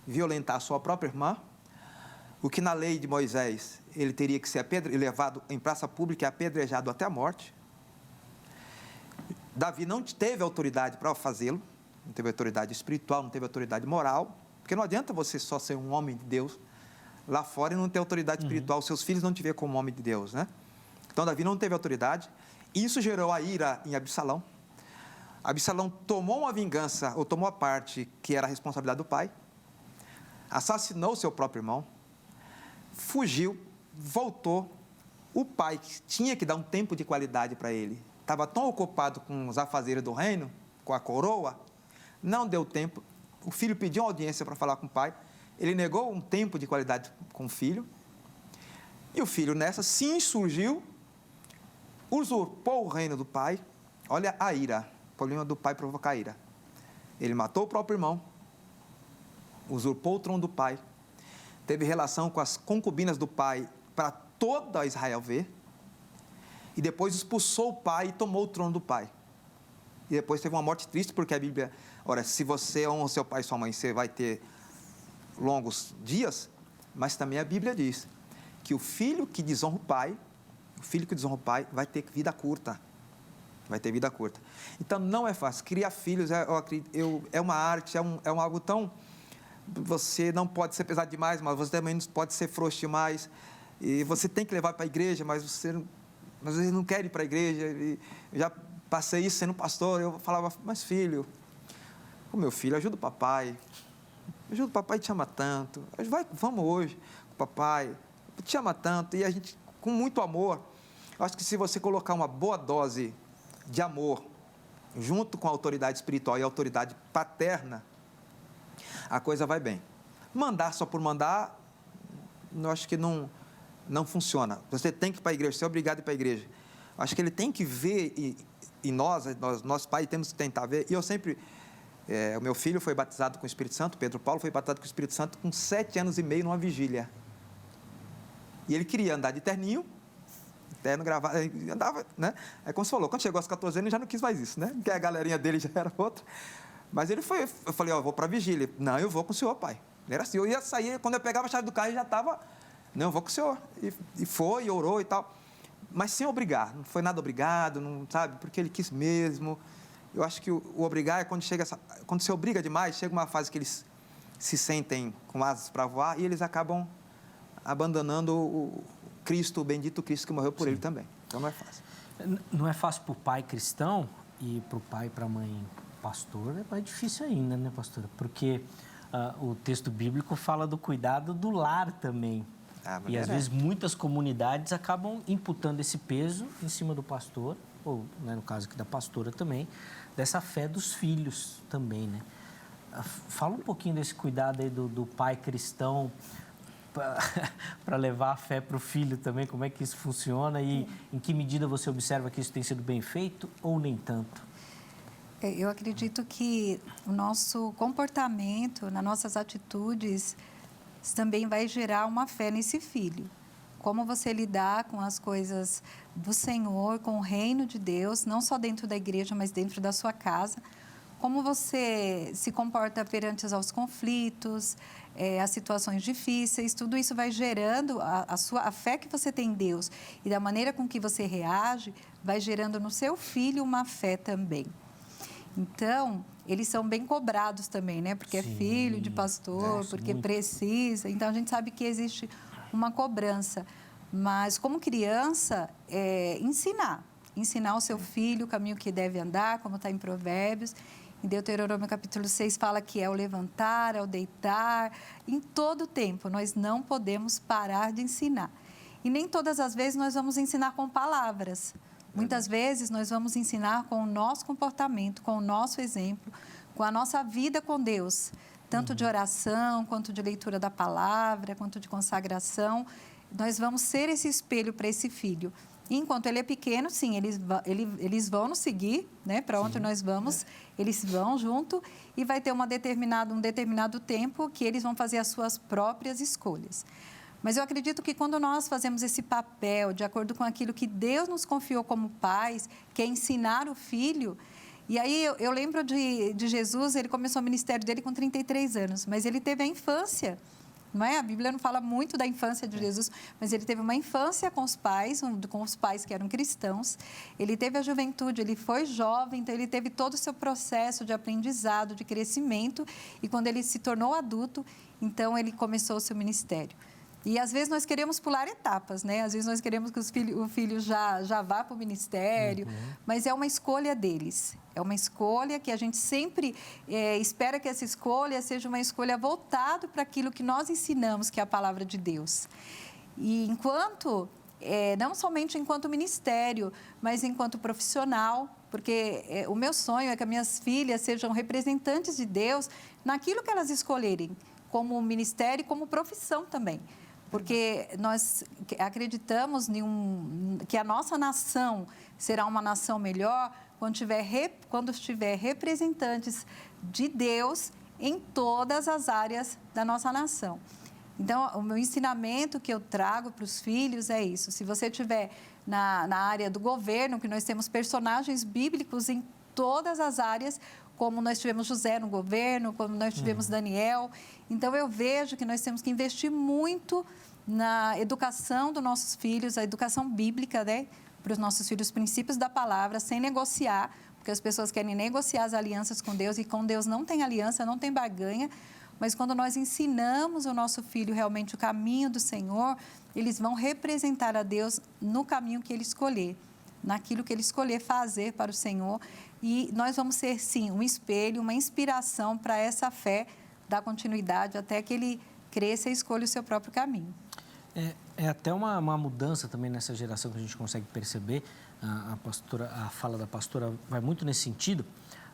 violentar a sua própria irmã, o que na lei de Moisés ele teria que ser levado em praça pública e apedrejado até a morte. Davi não teve autoridade para fazê-lo, não teve autoridade espiritual, não teve autoridade moral, porque não adianta você só ser um homem de Deus lá fora e não ter autoridade espiritual, seus filhos não te ver como homem de Deus, né? Então, Davi não teve autoridade, e isso gerou a ira em Absalão. Absalão tomou uma vingança, ou tomou a parte que era a responsabilidade do pai, assassinou seu próprio irmão, fugiu, voltou. O pai que tinha que dar um tempo de qualidade para ele, estava tão ocupado com os afazeres do reino, com a coroa, não deu tempo. O filho pediu uma audiência para falar com o pai, ele negou um tempo de qualidade com o filho, e o filho nessa se insurgiu usurpou o reino do pai. Olha a ira, o problema do pai provocar ira. Ele matou o próprio irmão, usurpou o trono do pai, teve relação com as concubinas do pai para toda Israel ver, e depois expulsou o pai e tomou o trono do pai. E depois teve uma morte triste, porque a Bíblia... Ora, se você honra seu pai e sua mãe, você vai ter longos dias, mas também a Bíblia diz que o filho que desonra o pai, vai ter vida curta. Vai ter vida curta. Então, não é fácil. Criar filhos é uma arte, é algo tão... Você não pode ser pesado demais, mas você também não pode ser frouxo demais. E você tem que levar para a igreja, mas você não quer ir para a igreja. E eu já passei isso sendo pastor, eu falava, mas filho, o meu filho, ajuda o papai te ama tanto, vamos hoje com o papai, te ama tanto, e a gente, com muito amor, eu acho que se você colocar uma boa dose de amor, junto com a autoridade espiritual e a autoridade paterna, a coisa vai bem. Mandar só por mandar, eu acho que não funciona. Você tem que ir para a igreja, você é obrigado a ir para a igreja. Eu acho que ele tem que ver, e nós pais temos que tentar ver, e eu sempre... o meu filho foi batizado com o Espírito Santo, Pedro Paulo foi batizado com o Espírito Santo com 7 anos e meio numa vigília. E ele queria andar de terninho, terno gravado, andava, né? É como você falou, quando chegou aos 14 anos, ele já não quis mais isso, né? Porque a galerinha dele já era outra. Mas ele foi, eu falei, eu vou para a vigília. Não, eu vou com o senhor, pai. Ele era assim, eu ia sair, quando eu pegava a chave do carro, ele já estava, não, eu vou com o senhor. E foi, e orou e tal. Mas sem obrigar, não foi nada obrigado, não, sabe? Porque ele quis mesmo. Eu acho que o obrigar é quando você obriga demais, chega uma fase que eles se sentem com asas para voar e eles acabam abandonando o Cristo, o bendito Cristo que morreu por ele também. Então não é fácil. Não é fácil para o pai cristão e para o pai e para a mãe pastor, é mais difícil ainda, né, pastora? Porque o texto bíblico fala do cuidado do lar também. E às vezes muitas comunidades acabam imputando esse peso em cima do pastor, ou, né, no caso aqui da pastora também, dessa fé dos filhos também, né? Fala um pouquinho desse cuidado aí do pai cristão para levar a fé para o filho também, como é que isso funciona e em que medida você observa que isso tem sido bem feito ou nem tanto? Eu acredito que o nosso comportamento, nas nossas atitudes, também vai gerar uma fé nesse filho. Como você lidar com as coisas do Senhor, com o reino de Deus, não só dentro da igreja, mas dentro da sua casa. Como você se comporta perante aos conflitos, as situações difíceis, tudo isso vai gerando a fé que você tem em Deus e da maneira com que você reage, vai gerando no seu filho uma fé também. Então, eles são bem cobrados também, né? Porque sim, é filho de pastor, porque muito precisa. Então, a gente sabe que existe uma cobrança. Mas, como criança, ensinar o seu filho o caminho que deve andar, como está em Provérbios. Em Deuteronômio capítulo 6 fala que é o levantar, é o deitar. Em todo o tempo, nós não podemos parar de ensinar. E nem todas as vezes nós vamos ensinar com palavras. Muitas vezes nós vamos ensinar com o nosso comportamento, com o nosso exemplo, com a nossa vida com Deus. Tanto de oração, quanto de leitura da palavra, quanto de consagração. Nós vamos ser esse espelho para esse filho. E enquanto ele é pequeno, sim, eles vão nos seguir, né? Para onde nós vamos, eles vão junto e vai ter um determinado tempo que eles vão fazer as suas próprias escolhas. Mas eu acredito que quando nós fazemos esse papel, de acordo com aquilo que Deus nos confiou como pais, que é ensinar o filho. E aí eu lembro de Jesus, ele começou o ministério dele com 33 anos, mas ele teve a infância. Não é? A Bíblia não fala muito da infância de Jesus, mas ele teve uma infância com os pais que eram cristãos. Ele teve a juventude, ele foi jovem, então ele teve todo o seu processo de aprendizado, de crescimento. E quando ele se tornou adulto, então ele começou o seu ministério. E às vezes nós queremos pular etapas, né? Às vezes nós queremos que o filho já vá para o ministério, mas é uma escolha deles. É uma escolha que a gente sempre espera que essa escolha seja uma escolha voltada para aquilo que nós ensinamos, que é a palavra de Deus. E não somente enquanto ministério, mas enquanto profissional, porque o meu sonho é que as minhas filhas sejam representantes de Deus naquilo que elas escolherem, como ministério e como profissão também. porque nós acreditamos que a nossa nação será uma nação melhor quando estiver representantes de Deus em todas as áreas da nossa nação. Então, o meu ensinamento que eu trago para os filhos é isso. Se você estiver na área do governo, que nós temos personagens bíblicos em todas as áreas, como nós tivemos José no governo, como nós tivemos Daniel. Então, eu vejo que nós temos que investir muito na educação dos nossos filhos, a educação bíblica, né? Para os nossos filhos, os princípios da palavra, sem negociar, porque as pessoas querem negociar as alianças com Deus, e com Deus não tem aliança, não tem barganha. Mas quando nós ensinamos o nosso filho realmente o caminho do Senhor, eles vão representar a Deus no caminho que ele escolher, naquilo que ele escolher fazer para o Senhor. E nós vamos ser, sim, um espelho, uma inspiração para essa fé, dar continuidade até que ele cresça e escolha o seu próprio caminho. É até uma mudança também nessa geração que a gente consegue perceber. A fala da pastora vai muito nesse sentido.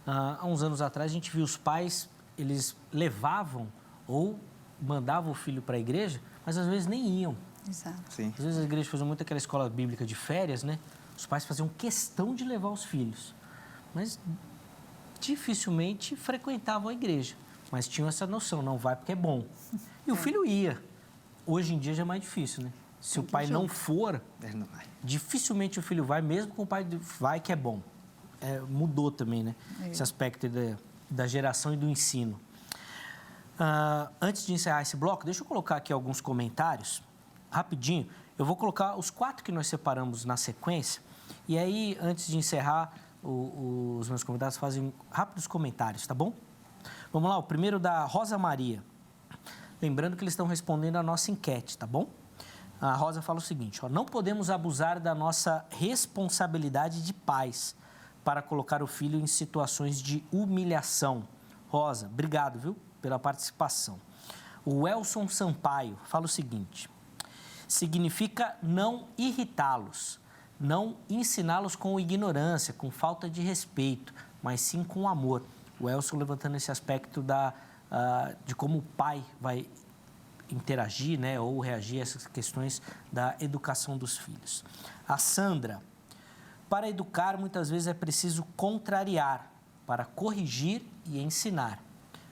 Há uns anos atrás, a gente viu os pais, eles levavam ou mandavam o filho para a igreja, mas às vezes nem iam. Exato. Sim. Às vezes a igreja fazia muito aquela escola bíblica de férias, né? Os pais faziam questão de levar os filhos, mas dificilmente frequentavam a igreja. Mas tinham essa noção, não vai porque é bom. E o filho ia. Hoje em dia já é mais difícil, né? Se o pai não for, Ele não vai. dificilmente o filho vai, mesmo com o pai vai que é bom. Mudou também, né? Esse aspecto da geração e do ensino. Antes de encerrar esse bloco, deixa eu colocar aqui alguns comentários, rapidinho. Eu vou colocar os 4 que nós separamos na sequência. E aí, antes de encerrar, os meus convidados fazem rápidos comentários, tá bom? Vamos lá, o primeiro da Rosa Maria. Lembrando que eles estão respondendo a nossa enquete, tá bom? A Rosa fala o seguinte, não podemos abusar da nossa responsabilidade de pais para colocar o filho em situações de humilhação. Rosa, obrigado, viu, pela participação. O Elson Sampaio fala o seguinte, significa não irritá-los, não ensiná-los com ignorância, com falta de respeito, mas sim com amor. O Elson levantando esse aspecto de como o pai vai interagir, né, ou reagir a essas questões da educação dos filhos. A Sandra, para educar, muitas vezes é preciso contrariar, para corrigir e ensinar.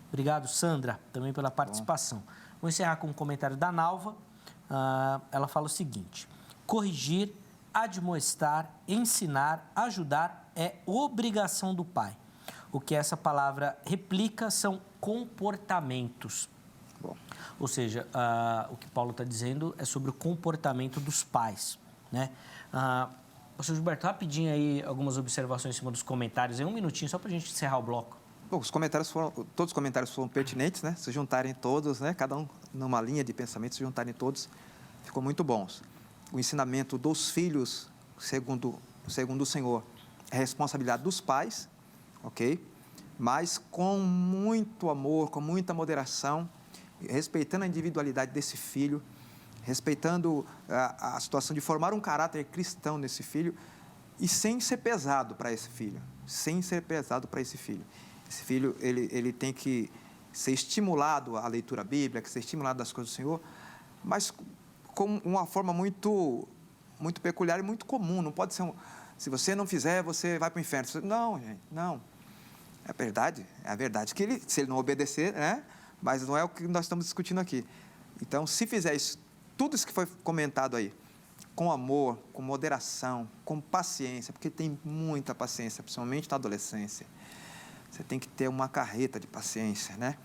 Obrigado, Sandra, também pela participação. Vou encerrar com um comentário da Nalva. Ela fala o seguinte, corrigir, admoestar, ensinar, ajudar é obrigação do pai. O que essa palavra replica são comportamentos. Bom. Ou seja, o que Paulo está dizendo é sobre o comportamento dos pais, né? Pastor Gilberto, rapidinho aí algumas observações em cima dos comentários, em um minutinho, só para a gente encerrar o bloco. Bom, todos os comentários foram pertinentes, né? Se juntarem todos, né? Cada um numa linha de pensamento, se juntarem todos, ficou muito bons. O ensinamento dos filhos, segundo o Senhor, é responsabilidade dos pais, ok? Mas com muito amor, com muita moderação, respeitando a individualidade desse filho, respeitando a situação de formar um caráter cristão nesse filho e sem ser pesado para esse filho, Esse filho, ele tem que ser estimulado à leitura bíblica, ser estimulado às coisas do Senhor, mas com uma forma muito, muito peculiar e muito comum. Não pode ser se você não fizer, você vai para o inferno. Não, gente, não. É a verdade que se ele não obedecer, né? Mas não é o que nós estamos discutindo aqui. Então, se fizer isso, tudo isso que foi comentado aí, com amor, com moderação, com paciência, porque tem muita paciência, principalmente na adolescência. Você tem que ter uma carreta de paciência, né?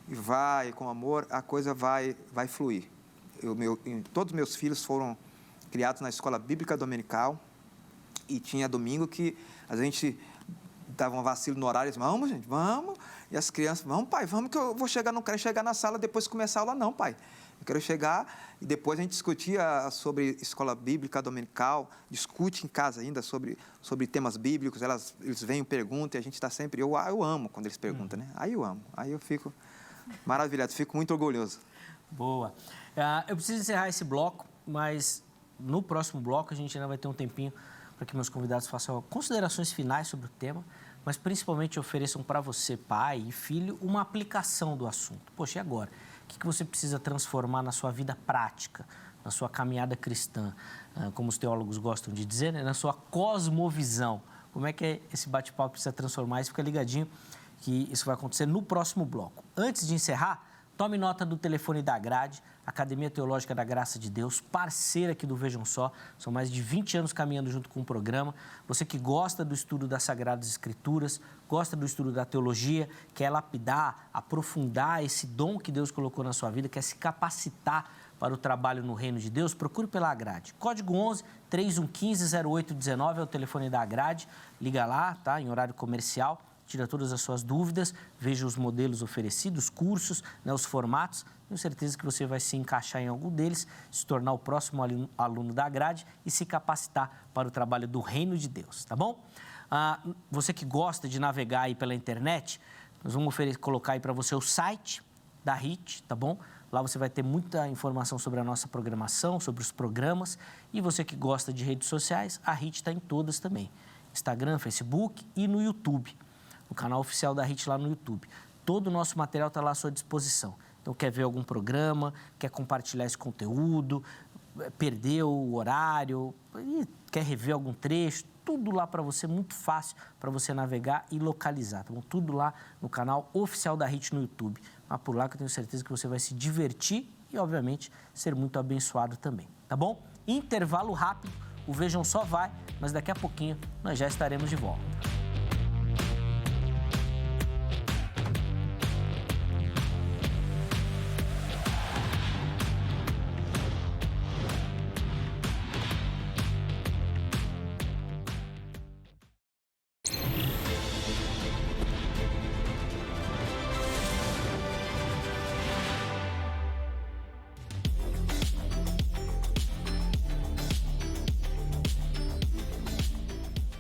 E com amor, a coisa vai fluir. Todos os meus filhos foram criados na escola bíblica dominical e tinha domingo que a gente dava um vacilo no horário, vamos, gente, vamos. E as crianças, vamos, pai, vamos que eu vou chegar, não quero chegar na sala depois que começar a aula, não, pai. Eu quero chegar e depois a gente discutia sobre escola bíblica dominical, discute em casa ainda sobre temas bíblicos, eles vêm e perguntam e a gente está sempre, eu amo quando eles perguntam, né? Aí eu amo, aí eu fico maravilhado, fico muito orgulhoso. Boa. Eu preciso encerrar esse bloco, mas no próximo bloco a gente ainda vai ter um tempinho para que meus convidados façam considerações finais sobre o tema, mas principalmente ofereçam para você, pai e filho, uma aplicação do assunto. Poxa, e agora? O que você precisa transformar na sua vida prática, na sua caminhada cristã, como os teólogos gostam de dizer, né? Na sua cosmovisão. Como é que esse bate-papo precisa transformar isso? Fica ligadinho que isso vai acontecer no próximo bloco. Antes de encerrar, tome nota do telefone da Grade, Academia Teológica da Graça de Deus, parceira aqui do Vejam Só. São mais de 20 anos caminhando junto com o programa. Você que gosta do estudo das Sagradas Escrituras, gosta do estudo da teologia, quer lapidar, aprofundar esse dom que Deus colocou na sua vida, quer se capacitar para o trabalho no Reino de Deus, procure pela Grade. Código 11 3115-0819 é o telefone da Grade. Liga lá, tá? Em horário comercial. Tira todas as suas dúvidas, veja os modelos oferecidos, cursos, né, os formatos. Tenho certeza que você vai se encaixar em algum deles, se tornar o próximo aluno da Grade e se capacitar para o trabalho do Reino de Deus, tá bom? Você que gosta de navegar aí pela internet, nós vamos colocar aí para você o site da HIT, tá bom? Lá você vai ter muita informação sobre a nossa programação, sobre os programas. E você que gosta de redes sociais, a HIT está em todas também. Instagram, Facebook e no YouTube. No canal oficial da HIT lá no YouTube. Todo o nosso material está lá à sua disposição. Então, quer ver algum programa, quer compartilhar esse conteúdo, perdeu o horário, quer rever algum trecho, tudo lá para você, muito fácil para você navegar e localizar. Tá bom? Tudo lá no canal oficial da HIT no YouTube. Mas por lá que eu tenho certeza que você vai se divertir e, obviamente, ser muito abençoado também. Tá bom? Intervalo rápido, o Vejam Só vai, mas daqui a pouquinho nós já estaremos de volta.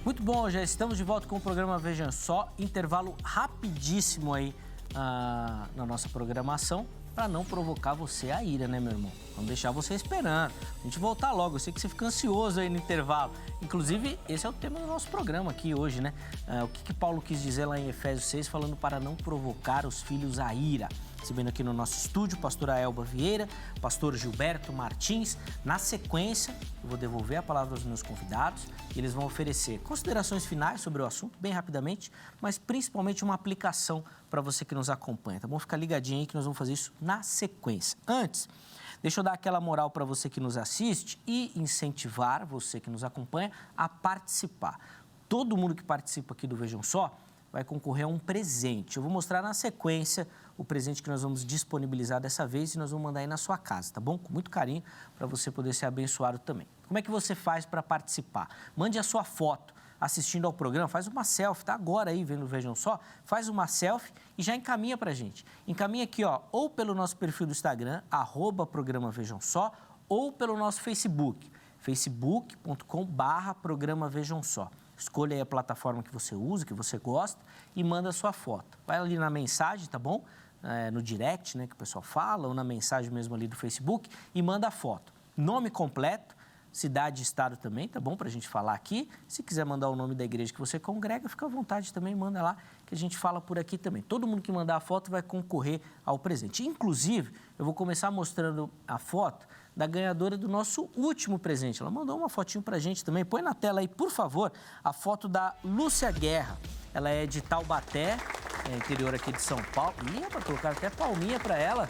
Muito bom, já estamos de volta com o programa Vejam Só. Intervalo rapidíssimo aí na nossa programação para não provocar você a ira, né, meu irmão? Vamos deixar você esperando. A gente voltar logo. Eu sei que você fica ansioso aí no intervalo. Inclusive, esse é o tema do nosso programa aqui hoje, né? O que Paulo quis dizer lá em Efésios 6, falando para não provocar os filhos a ira. Recebendo aqui no nosso estúdio, pastora Elba Vieira, pastor Gilberto Martins. Na sequência, eu vou devolver a palavra aos meus convidados e eles vão oferecer considerações finais sobre o assunto, bem rapidamente, mas principalmente uma aplicação para você que nos acompanha, tá bom? Fica ligadinho aí que nós vamos fazer isso na sequência. Antes, deixa eu dar aquela moral para você que nos assiste e incentivar você que nos acompanha a participar. Todo mundo que participa aqui do Vejam Só vai concorrer a um presente. Eu vou mostrar na sequência o presente que nós vamos disponibilizar dessa vez e nós vamos mandar aí na sua casa, tá bom? Com muito carinho, para você poder ser abençoado também. Como é que você faz para participar? Mande a sua foto assistindo ao programa, faz uma selfie, tá agora aí vendo o Vejam Só, faz uma selfie e já encaminha pra gente. Encaminha aqui, ó, ou pelo nosso perfil do Instagram, @programa Vejam Só, ou pelo nosso Facebook, facebook.com/programa Vejam Só. Escolha aí a plataforma que você usa, que você gosta e manda a sua foto. Vai ali na mensagem, tá bom? No direct, né, que o pessoal fala, ou na mensagem mesmo ali do Facebook e manda a foto. Nome completo, cidade e estado também, tá bom? Pra gente falar aqui. Se quiser mandar o nome da igreja que você congrega, fica à vontade também, manda lá, que a gente fala por aqui também. Todo mundo que mandar a foto vai concorrer ao presente. Inclusive, eu vou começar mostrando a foto da ganhadora do nosso último presente. Ela mandou uma fotinho pra gente também. Põe na tela aí, por favor, a foto da Lúcia Guerra. Ela é de Taubaté, interior aqui de São Paulo. Ih, para colocar até palminha para ela.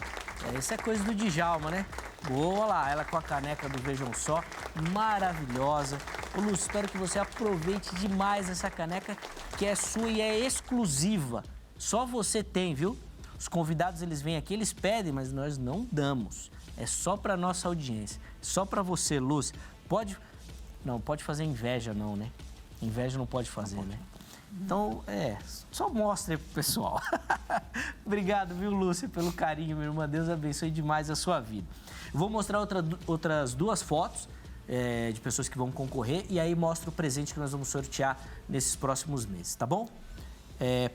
Isso é coisa do Djalma, né? Boa lá, ela com a caneca do Vejam Só, maravilhosa. Ô, Lúcia, espero que você aproveite demais essa caneca, que é sua e é exclusiva. Só você tem, viu? Os convidados, eles vêm aqui, eles pedem, mas nós não damos. É só para nossa audiência. Só para você, Lúcia. Não pode fazer inveja não, né? Inveja não pode fazer, né? Então, só mostre aí pro pessoal. Obrigado, viu, Lúcia, pelo carinho, minha irmã. Deus abençoe demais a sua vida. Eu vou mostrar outras duas fotos de pessoas que vão concorrer e aí mostro o presente que nós vamos sortear nesses próximos meses, tá bom?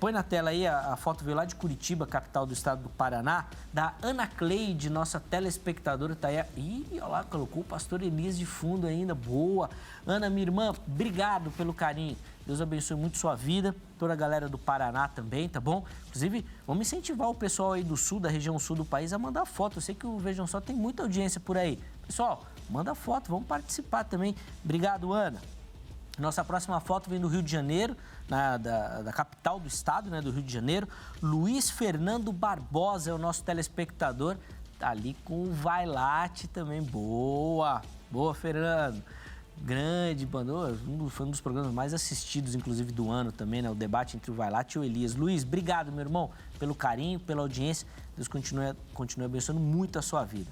Põe na tela aí, a foto veio lá de Curitiba, capital do estado do Paraná, da Ana Cleide, nossa telespectadora, tá aí. Ih, olha lá, colocou o pastor Elias de fundo ainda, boa. Ana, minha irmã, obrigado pelo carinho. Deus abençoe muito sua vida, toda a galera do Paraná também, tá bom? Inclusive, vamos incentivar o pessoal aí do sul, da região sul do país, a mandar foto. Eu sei que o Vejam Só tem muita audiência por aí. Pessoal, manda foto, vamos participar também. Obrigado, Ana. Nossa próxima foto vem do Rio de Janeiro, da capital do estado, né, do Rio de Janeiro. Luiz Fernando Barbosa é o nosso telespectador. Tá ali com o Vailate também. Boa, Fernando. Grande banda, foi um dos programas mais assistidos, inclusive, do ano também, né? O debate entre o Vailate e o Elias. Luiz, obrigado, meu irmão, pelo carinho, pela audiência. Deus continue abençoando muito a sua vida.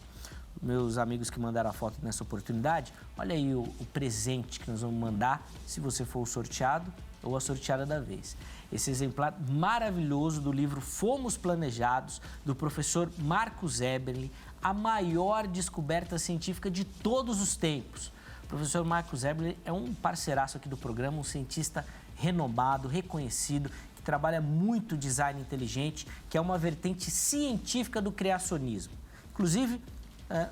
Meus amigos que mandaram a foto nessa oportunidade, olha aí o presente que nós vamos mandar se você for o sorteado ou a sorteada da vez. Esse exemplar maravilhoso do livro Fomos Planejados, do professor Marcos Eberle, a maior descoberta científica de todos os tempos. O professor Marcos Eberle é um parceiraço aqui do programa, um cientista renomado, reconhecido, que trabalha muito design inteligente, que é uma vertente científica do criacionismo. Inclusive,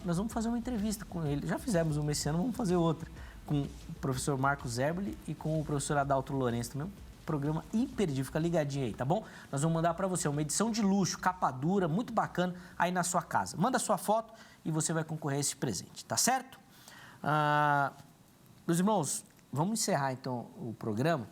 nós vamos fazer uma entrevista com ele. Já fizemos uma esse ano, vamos fazer outra. Com o professor Marcos Eberle e com o professor Adalto Lourenço também. Um programa imperdível, fica ligadinho aí, tá bom? Nós vamos mandar para você uma edição de luxo, capa dura, muito bacana, aí na sua casa. Manda sua foto e você vai concorrer a esse presente, tá certo? Meus irmãos, vamos encerrar então o programa.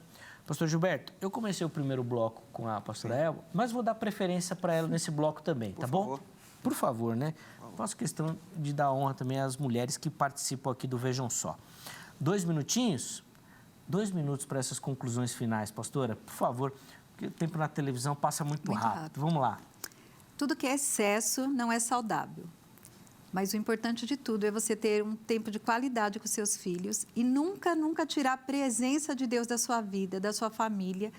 Pastor Gilberto, eu comecei o primeiro bloco com a pastora Elba, mas vou dar preferência para ela nesse bloco também, tá bom? Por favor, né? Faço questão de dar honra também às mulheres que participam aqui do Vejam Só. 2 minutinhos? 2 minutos para essas conclusões finais, pastora, por favor, porque o tempo na televisão passa muito rápido. Vamos lá. Tudo que é excesso não é saudável. Mas o importante de tudo é você ter um tempo de qualidade com seus filhos e nunca tirar a presença de Deus da sua vida, da sua família.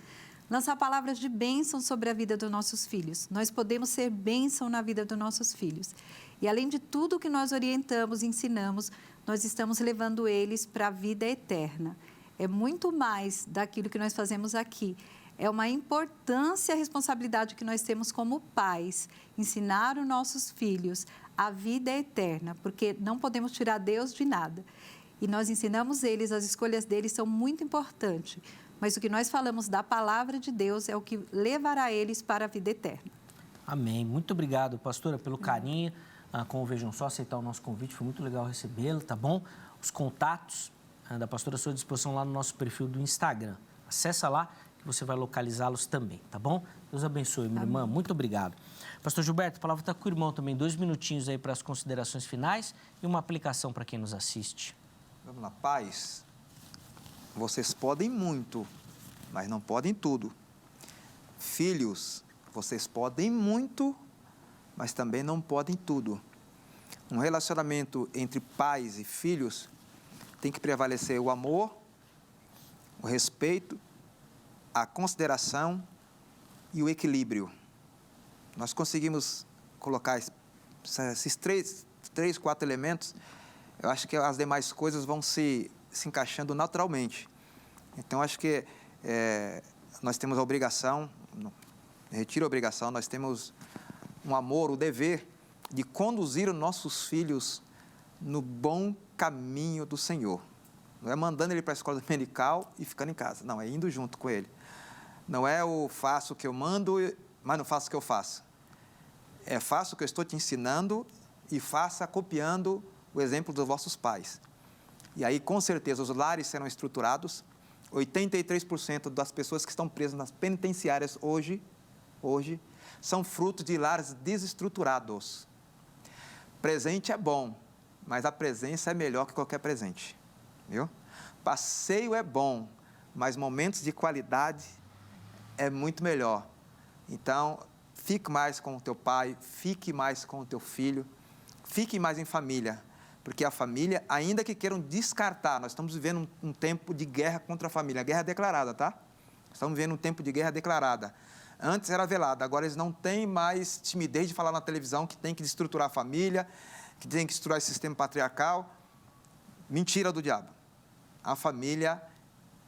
Lançar palavras de bênção sobre a vida dos nossos filhos. Nós podemos ser bênção na vida dos nossos filhos. E além de tudo que nós orientamos e ensinamos, nós estamos levando eles para a vida eterna. É muito mais daquilo que nós fazemos aqui. É uma importância e a responsabilidade que nós temos como pais, ensinar os nossos filhos a vida eterna, porque não podemos tirar Deus de nada. E nós ensinamos eles, as escolhas deles são muito importantes. Mas o que nós falamos da palavra de Deus é o que levará eles para a vida eterna. Amém. Muito obrigado, pastora, pelo carinho com o Vejam Só, aceitar o nosso convite. Foi muito legal recebê-lo, tá bom? Os contatos da pastora à sua disposição lá no nosso perfil do Instagram. Acessa lá que você vai localizá-los também, tá bom? Deus abençoe, minha irmã. Muito obrigado. Pastor Gilberto, a palavra está com o irmão também. 2 minutinhos aí para as considerações finais e uma aplicação para quem nos assiste. Vamos lá, pais. Vocês podem muito, mas não podem tudo. Filhos, vocês podem muito, mas também não podem tudo. Um relacionamento entre pais e filhos tem que prevalecer o amor, o respeito, a consideração e o equilíbrio. Nós conseguimos colocar esses 4 elementos, eu acho que as demais coisas vão se encaixando naturalmente. Então, acho que nós temos a obrigação, retiro a obrigação, nós temos um amor, o dever de conduzir os nossos filhos no bom caminho do Senhor. Não é mandando ele para a escola dominical e ficando em casa, não, é indo junto com ele. Não é o faço o que eu mando, mas não faço o que eu faço. É faço o que eu estou te ensinando e faça copiando o exemplo dos vossos pais. E aí, com certeza, os lares serão estruturados. 83% das pessoas que estão presas nas penitenciárias hoje são fruto de lares desestruturados. Presente é bom, mas a presença é melhor que qualquer presente, viu? Passeio é bom, mas momentos de qualidade é muito melhor. Então, fique mais com o teu pai, fique mais com o teu filho, fique mais em família, porque a família, ainda que queiram descartar, nós estamos vivendo um tempo de guerra contra a família, guerra declarada, tá? Estamos vivendo um tempo de guerra declarada. Antes era velada, agora eles não têm mais timidez de falar na televisão que tem que destruturar a família, que tem que estruturar esse sistema patriarcal. Mentira do diabo. A família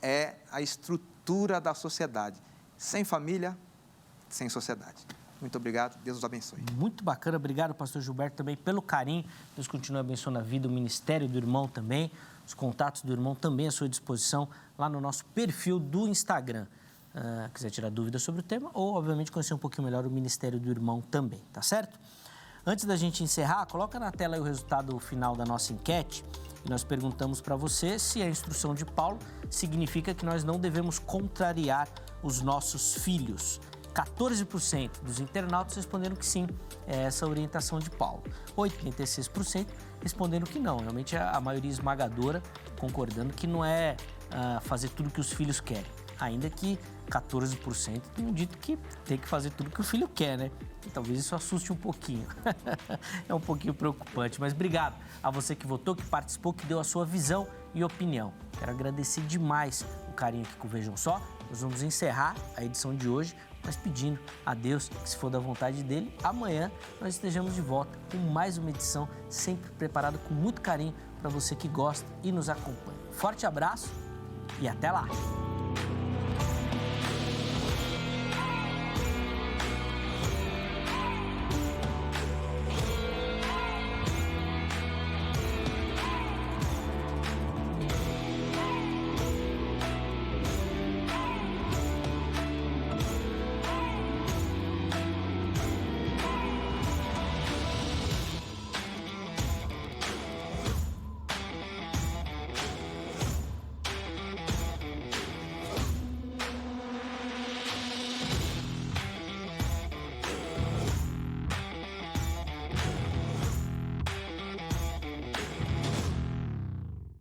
é a estrutura da sociedade. sem família, sem sociedade. Muito obrigado, Deus os abençoe. Muito bacana, obrigado, pastor Gilberto, também pelo carinho. Deus continue abençoando a vida, o ministério do irmão também, os contatos do irmão também à sua disposição lá no nosso perfil do Instagram. Quiser tirar dúvidas sobre o tema ou, obviamente, conhecer um pouquinho melhor o ministério do irmão também, tá certo? Antes da gente encerrar, coloca na tela aí o resultado final da nossa enquete e nós perguntamos para você se a instrução de Paulo significa que nós não devemos contrariar os nossos filhos. 14% dos internautas responderam que sim, é essa a orientação de Paulo. 86% responderam que não. Realmente a maioria esmagadora concordando que não é fazer tudo que os filhos querem. Ainda que 14% tenham dito que tem que fazer tudo que o filho quer, né? E talvez isso assuste um pouquinho. É um pouquinho preocupante, mas obrigado a você que votou, que participou, que deu a sua visão e opinião. Quero agradecer demais o carinho aqui com o Vejam Só. Nós vamos encerrar a edição de hoje, mas pedindo a Deus que, se for da vontade dele, amanhã nós estejamos de volta com mais uma edição, sempre preparada com muito carinho para você que gosta e nos acompanha. Forte abraço e até lá!